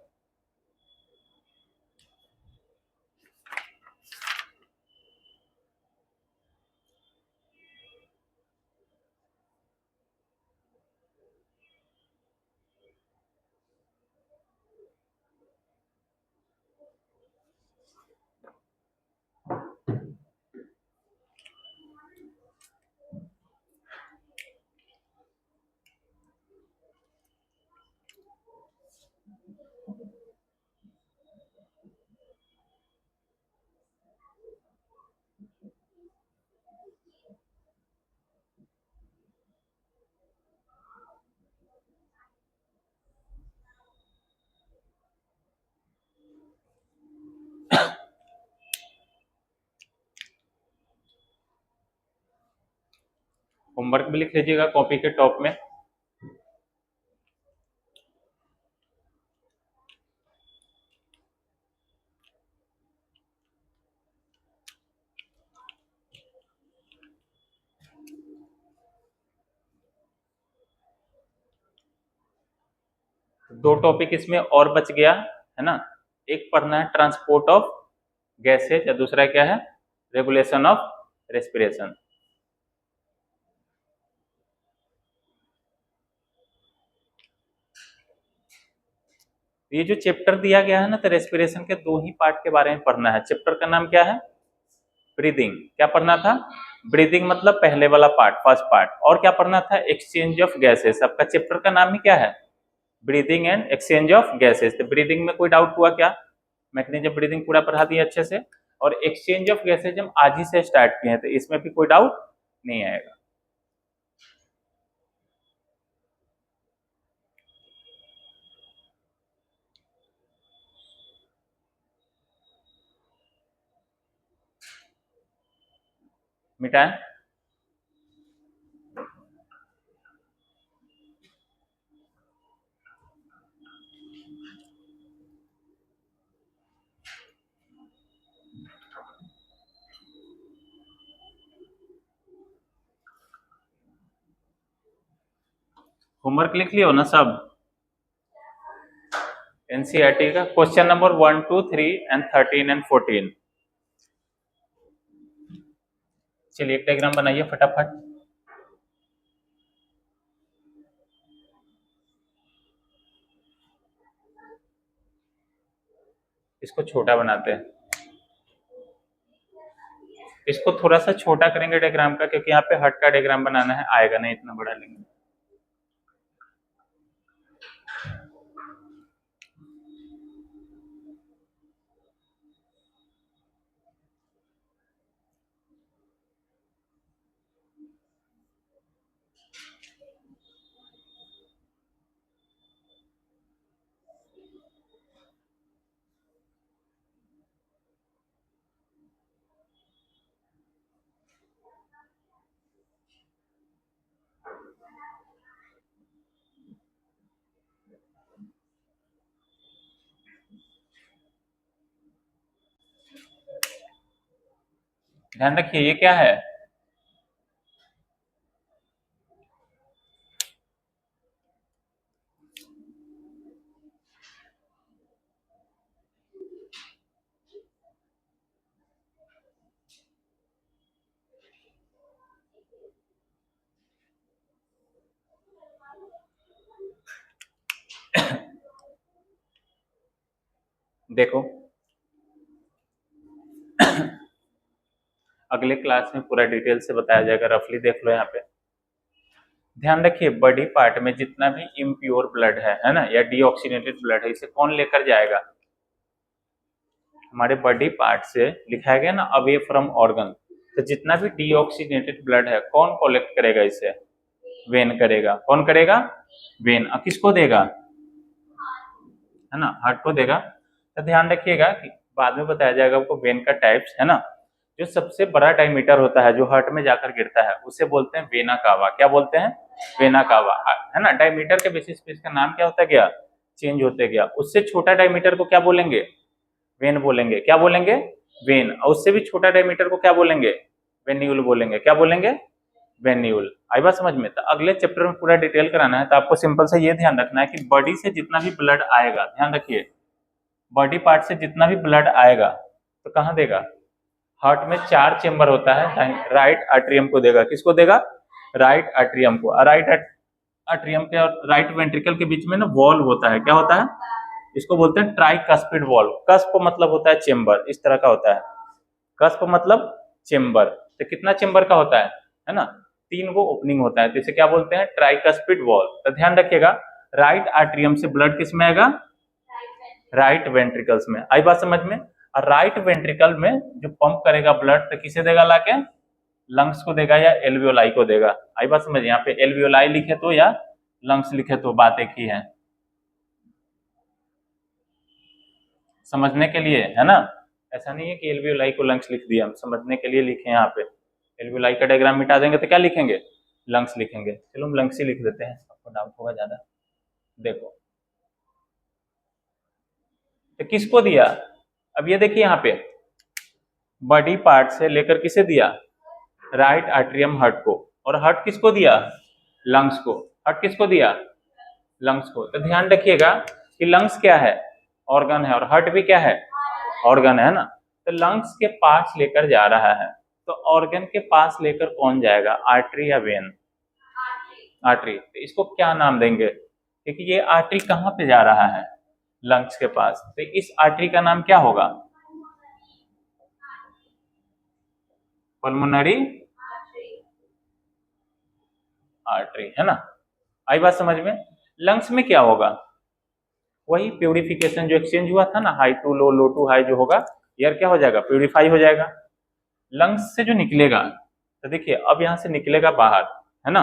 होमवर्क भी लिख लीजिएगा कॉपी के टॉप में। दो टॉपिक इसमें और बच गया है ना, एक पढ़ना है ट्रांसपोर्ट ऑफ गैसेज, या दूसरा क्या है, रेगुलेशन ऑफ रेस्पिरेशन। ये जो चैप्टर दिया गया है ना, तो रेस्पिरेशन के 2 ही पार्ट के बारे में पढ़ना है। चैप्टर का नाम क्या है, ब्रीदिंग। क्या पढ़ना था, ब्रीदिंग मतलब पहले वाला पार्ट, फर्स्ट पार्ट। और क्या पढ़ना था, एक्सचेंज ऑफ गैसेस। सबका चैप्टर का नाम ही क्या है, breathing and exchange of gases. तो ब्रीदिंग में कोई डाउट हुआ क्या, मैकेनिज्म ब्रीदिंग पूरा पढ़ा दिया अच्छे से। और एक्सचेंज ऑफ गैसेज हम आज ही से स्टार्ट किए हैं, तो इसमें भी कोई डाउट नहीं आएगा। मिटाएं, होमवर्क लिख लियो ना सब। एनसीईआरटी का क्वेश्चन नंबर 1, 2, 3 एंड 13 एंड 14। चलिए एक डायग्राम बनाइए फटाफट। इसको छोटा बनाते हैं, इसको थोड़ा सा छोटा करेंगे डायग्राम का, क्योंकि यहाँ पे हट का डायग्राम बनाना है, आएगा नहीं इतना बड़ा लेंगे। ध्यान रखिए ये क्या है, देखो अगले क्लास में पूरा डिटेल से बताया जाएगा, रफली देख लो यहाँ पे। ध्यान रखिए बॉडी पार्ट में जितना भी इम्प्योर ब्लड है ना, या डीऑक्सीनेटेड ब्लड है, इसे कौन लेकर जाएगा, हमारे बॉडी पार्ट से लिखा गया ना अवे फ्रॉम ऑर्गन, तो जितना भी डीऑक्सीनेटेड ब्लड है कौन कलेक्ट करेगा इसे, वेन करेगा, कौन करेगा, वेन। किसको देगा, है ना, हार्ट को देगा। तो ध्यान रखिएगा कि बाद में बताया जाएगा आपको वेन का टाइप्स, है ना। जो सबसे बड़ा डायमीटर होता है जो हार्ट में जाकर गिरता है उसे बोलते हैं वेना कावा। क्या बोलते हैं, वेना कावा, है ना। डायमीटर के बेसिस पे इसका नाम क्या होता गया, चेंज होते गया। उससे छोटा डायमीटर को क्या बोलेंगे, वेन बोलेंगे। क्या बोलेंगे, वेन। और उससे भी छोटा डायमीटर को क्या बोलेंगे, वेन्यूल बोलेंगे। क्या बोलेंगे, वेन्यूल। आई बात समझ में। तो अगले चैप्टर में पूरा डिटेल कराना है, तो आपको सिंपल से ये ध्यान रखना है कि बॉडी से जितना भी ब्लड आएगा, ध्यान रखिए बॉडी पार्ट से जितना भी ब्लड आएगा तो कहाँ देगा, हार्ट में 4 चेंबर होता है, राइट आर्टरियम को देगा। किसको देगा, राइट आर्टरियम को। राइट आर्टरियम के और राइट वेंट्रिकल के बीच में ना वॉल्व होता है। क्या होता है, इसको बोलते हैं ट्राइकस्पिड वॉल्व। कस्प मतलब होता है चेंबर, इस तरह का होता है। कस्प मतलब चेंबर। तो कितना चेंबर का होता है ना, 3 गो ओपनिंग होता है, तो इसे क्या बोलते हैं, ट्राइकस्पिड वॉल्व। तो ध्यान रखिएगा राइट आर्टरियम से ब्लड किस में आएगा, राइट वेंट्रिकल्स में। आई बात समझ में। और राइट वेंट्रिकल में जो पंप करेगा ब्लड तो किसे देगा लाके, लंग्स को देगा या एल्वियोलाई को देगा। आई बात समझ, यहाँ पे एल्वियोलाई लिखे तो या लंग्स लिखे तो बात एक ही है, समझने के लिए, है ना। ऐसा नहीं है कि एल्वियोलाई को लंग्स लिख दिया, हम समझने के लिए लिखे यहाँ पे। एल्वियोलाई का डायग्राम मिटा देंगे तो क्या लिखेंगे, लंग्स लिखेंगे। चलो हम लंग्स ही लिख देते हैं, आपको डाउट होगा ज्यादा। देखो तो किसको दिया, अब ये देखिए यहाँ पे बॉडी पार्ट से लेकर किसे दिया, राइट आर्टरियम हार्ट को। और हार्ट किसको दिया, लंग्स को। हार्ट किसको दिया, लंग्स को। तो ध्यान रखिएगा कि लंग्स क्या है, ऑर्गन है, और हार्ट भी क्या है, ऑर्गन है ना। तो लंग्स के पास लेकर जा रहा है, तो ऑर्गन के पास लेकर कौन जाएगा, आर्टरी या वेन, आर्टरी। तो इसको क्या नाम देंगे, क्योंकि ये आर्टरी कहाँ पे जा रहा है, लंग्स के पास, तो इस आर्टरी का नाम क्या होगा, पल्मोनरी आर्टरी, है ना। आई बात समझ में। लंग्स में क्या होगा, वही प्यूरिफिकेशन जो एक्सचेंज हुआ था ना, high to low, low to high जो होगा, एयर क्या हो जाएगा, प्यूरिफाई हो जाएगा। लंग्स से जो निकलेगा, तो देखिए अब यहां से निकलेगा बाहर, है ना।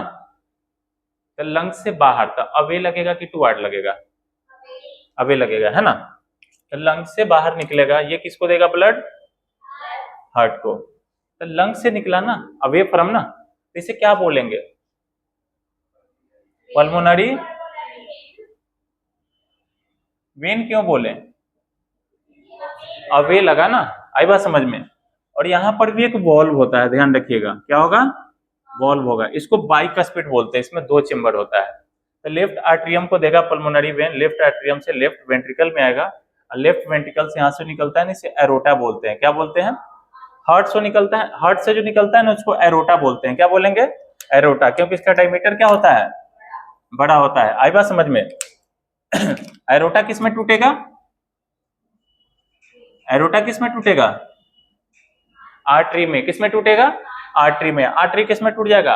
तो लंग्स से बाहर तो अवे लगेगा कि टू आर्ट लगेगा, अवे लगेगा, है ना। तो लंग्स से बाहर निकलेगा, ये किसको देगा ब्लड, हार्ट को। तो लंग्स से निकला ना, अवे फ्रॉम ना, तो इसे क्या बोलेंगे, पल्मोनरी वेन। क्यों बोले, अवे लगा ना, आई बात समझ में। और यहां पर भी एक वॉल्व होता है, ध्यान रखिएगा क्या होगा, वॉल्व होगा। इसको बाइकस्पिड बोलते हैं, इसमें 2 चेंबर होता है। तो लेफ्ट आर्टरियम को देगा पल्मोनरी वेन, लेफ्ट आर्टरियम से लेफ्ट वेंट्रिकल में आएगा, और लेफ्ट वेंट्रिकल से यहां से निकलता है ना, इसे एरोटा बोलते हैं। क्या बोलते हैं, हार्ट से निकलता है, हार्ट से जो निकलता है ना उसको एरोटा बोलते हैं। क्या बोलेंगे, एरोटा, क्योंकि इसका डायमीटर क्या होता है, बड़ा होता है। आई बात समझ में। एरोटा किस में टूटेगा, एरोटा किस में टूटेगा, आर्टरी में। किस में टूटेगा, आर्टरी में। आर्टरी किस में टूट जाएगा,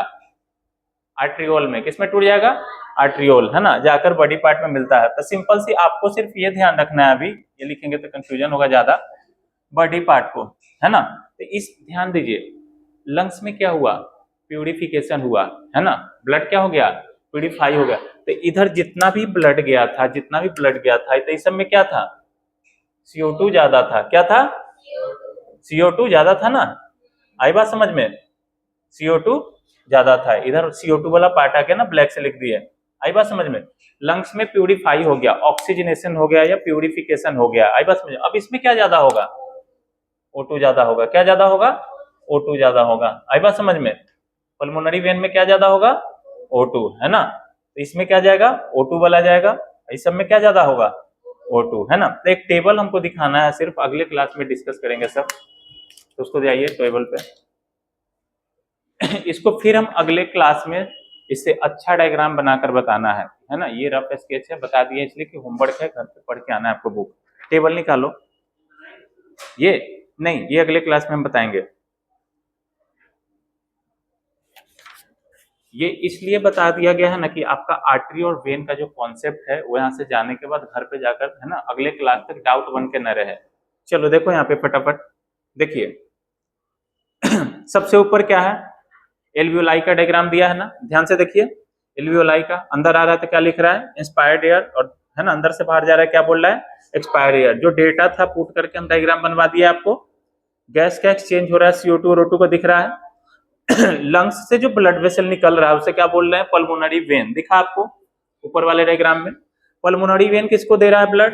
आर्ट्रियोल में। किस में टूट जाएगा, आर्ट्रियोल, है ना, जाकर बॉडी पार्ट में मिलता है। तो सिंपल सी आपको सिर्फ ये ध्यान रखना है, अभी ये लिखेंगे तो कंफ्यूजन होगा ज्यादा, बॉडी पार्ट को, है ना। तो इस ध्यान दीजिए लंग्स में क्या हुआ, प्यूरिफिकेशन हुआ, है ना, ब्लड क्या हो गया, प्यूरिफाई हो गया। तो इधर जितना भी ब्लड गया था, जितना भी ब्लड गया था, तो इस सब में क्या था, CO2 ज्यादा था। क्या था, CO2 ज्यादा था ना। आई बात समझ में, CO2 ज्यादा था। इधर CO2 वाला पार्ट आ गया ना, ब्लैक से लिख दिए। आई बात समझ में। लंग्स में प्यूरिफाई हो गया, ऑक्सीजनेशन हो गया या प्यूरिफिकेशन हो गया। आई बात समझ। अब इसमें क्या ज्यादा होगा, O2 ज्यादा होगा। क्या ज्यादा होगा, O2 ज्यादा होगा। आई बात समझ में? पल्मोनरी वेन में क्या ज्यादा होगा? O2, है ना। तो इसमें क्या जाएगा? O2 वाला जाएगा। इस सब में क्या ज्यादा होगा? O2, है ना। तो एक टेबल हमको दिखाना है, सिर्फ अगले क्लास में डिस्कस करेंगे सब। तो उसको जाइए टेबल पे। इसको फिर हम अगले क्लास में इससे अच्छा डायग्राम बनाकर बताना है ना। ये रफ स्केच है, बता दिया इसलिए कि होमवर्क है, घर पे पढ़ के आना है आपको। बुक टेबल निकालो। ये नहीं, ये अगले क्लास में हम बताएंगे। ये इसलिए बता दिया गया है ना कि आपका आर्टरी और वेन का जो कॉन्सेप्ट है वो यहाँ से जाने के बाद घर पे जाकर, है ना, अगले क्लास तक डाउट बन के न रहे। चलो देखो यहाँ पे फटाफट देखिए। सबसे ऊपर क्या है? एल्वियोलाई का डायग्राम दिया है ना, ध्यान से देखिए। एल्वियोलाई का अंदर आ रहा है तो क्या लिख रहा है? इंस्पायर्ड एयर, और है ना अंदर से बाहर जा रहा है, क्या बोल रहा है? Expired air. जो डेटा था पुट करके हम डायग्राम बनवा दिया आपको। गैस का एक्सचेंज हो रहा है, CO2 और O2 को दिख रहा है। लंग्स से जो ब्लड वेसल निकल रहा है उसे क्या बोल रहे हैं? Pulmonary vein. दिखा आपको ऊपर वाले डायग्राम में। पल्मोनरी वेन किसको दे रहा है ब्लड?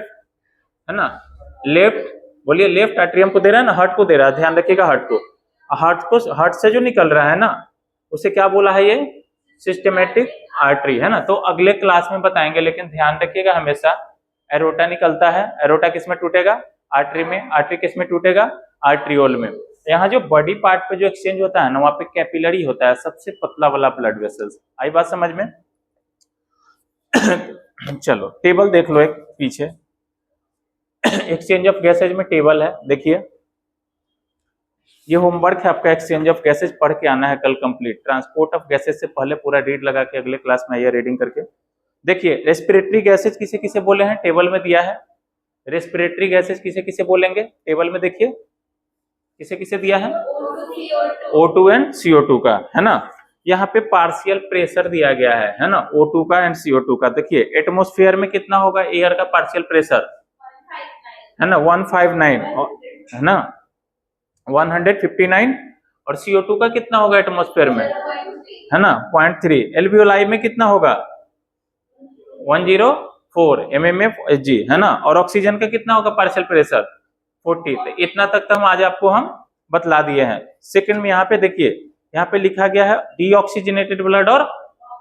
है ना, लेफ्ट, बोलिए लेफ्ट एट्रियम को दे रहा है ना, हार्ट को दे रहा है। ध्यान रखिएगा हार्ट को। हार्ट से जो निकल रहा है ना उसे क्या बोला है? ये सिस्टेमेटिक आर्टरी, है ना। तो अगले क्लास में बताएंगे, लेकिन ध्यान रखिएगा हमेशा एरोटा निकलता है। एरोटा किसमें टूटेगा? आर्टरी में। आर्टरी किसमें टूटेगा? आर्ट्रियोल में। यहाँ जो बॉडी पार्ट पे जो एक्सचेंज होता है ना, वहां पे कैपिलरी होता है, सबसे पतला वाला ब्लड वेसल्स। आई बात समझ में? चलो टेबल देख लो एक पीछे। एक्सचेंज ऑफ गैसेज में टेबल है, देखिए। ये होमवर्क है आपका, एक्सचेंज ऑफ गैसेज पढ़ के आना है कल कंप्लीट। ट्रांसपोर्ट ऑफ गैसेज से पहले पूरा रीड लगा के अगले क्लास में आइए रीडिंग करके। देखिए रेस्पिरेटरी गैसेज किसे किसे बोले हैं, टेबल में दिया है। रेस्पिरेटरी गैसेज किसे किसे बोलेंगे, टेबल में देखिए किसे किसे दिया है? O2 एंड CO2 का, है ना। यहाँ पे पार्शियल प्रेशर दिया गया है ना, O2 का एंड CO2 का। देखिए एटमोस्फेयर में कितना होगा एयर का पार्शियल प्रेशर? है ना 159, है ना 159। और CO2 का कितना होगा एटमोस्फेयर में? है ना 0.3। एल्वियोलाई में कितना होगा? 104 mmFg, है ना। और ऑक्सीजन का कितना होगा पार्शियल प्रेशर? 40। तो इतना तक तो हम आज आपको हम बतला दिए हैं। सेकंड में यहाँ पे देखिए, यहाँ पे लिखा गया है डीऑक्सीजनेटेड ब्लड और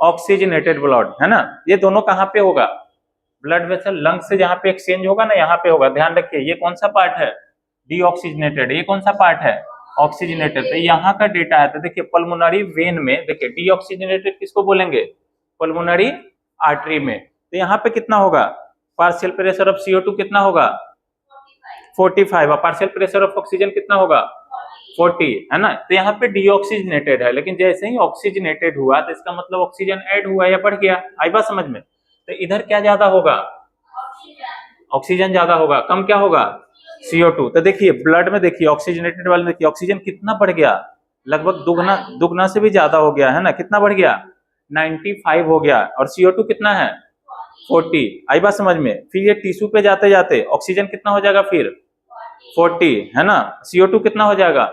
ऑक्सीजनेटेड ब्लड, है ना। ये दोनों कहाँ पे होगा? ब्लड वेसल लंग्स से जहाँ पे एक्सचेंज होगा ना, यहाँ पे होगा। ध्यान रखिए ये कौन सा पार्ट है? डीऑक्सीजनेटेड। ये कौन सा पार्ट है? ऑक्सीजनेटेड। तो यहाँ का डेटा है। तो देखिए पल्मोनरी वेन में देखिए डीऑक्सीजनेटेड किसको बोलेंगे? पल्मोनरी आर्टरी में। तो यहाँ पे कितना होगा? पार्शियल प्रेशर ऑफ CO2 कितना होगा? 45। और पार्शियल प्रेशर ऑफ ऑक्सीजन कितना होगा? 40, है ना। तो यहाँ पे डीऑक्सीजनेटेड है, लेकिन जैसे ही ऑक्सीजनेटेड हुआ तो इसका मतलब ऑक्सीजन ऐड हुआ या बढ़ गया। आई बात समझ में? तो इधर क्या ज्यादा होगा? ऑक्सीजन ज्यादा होगा। कम क्या होगा? CO2। तो देखिए ब्लड में देखिए ऑक्सीजनेटेड वाले देखिए ऑक्सीजन कितना बढ़ गया? लगभग दुगना से भी ज्यादा हो गया, है ना। कितना बढ़ गया? 95 हो गया। और CO2 कितना है? 40। आई बात समझ में? फिर ये टिश्यू पे जाते जाते ऑक्सीजन कितना हो जाएगा फिर? 40, है ना। CO2 कितना हो जाएगा?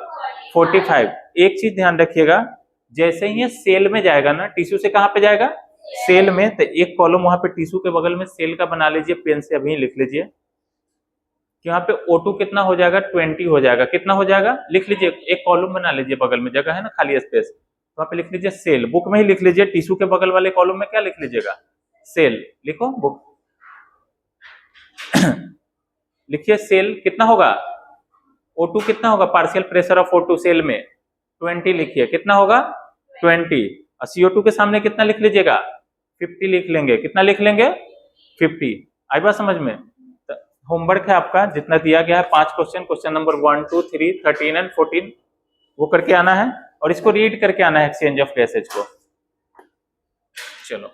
45। एक चीज ध्यान रखिएगा, जैसे ही ये सेल में जाएगा ना, टिश्यू से कहाँ पे जाएगा? सेल में। तो एक कॉलम वहां पे टिश्यू के बगल में सेल का बना लीजिए, पेन से अभी लिख लीजिए कि यहाँ पे O2 कितना हो जाएगा? 20 हो जाएगा। कितना हो जाएगा? लिख लीजिए, एक कॉलम बना लीजिए, बगल में जगह है ना खाली स्पेस, वहां पे लिख लीजिए सेल। बुक में ही लिख लीजिए, टिश्यू के बगल वाले कॉलम में क्या लिख लीजिएगा? सेल लिखो बुक। लिखिए सेल कितना होगा? O2 कितना होगा? Partial pressure of O2 cell में 20 लिखिए। कितना होगा? 20। और CO2 के सामने कितना लिख लीजिएगा? 50 लिख लेंगे। कितना लिख लेंगे? 50। आई बात समझ में? होमवर्क है आपका जितना दिया गया है 5 क्वेश्चन, क्वेश्चन नंबर 1, 2, 3, 13 एंड 14 वो करके आना है, और इसको रीड करके आना है एक्सचेंज ऑफ गैसेज को। चलो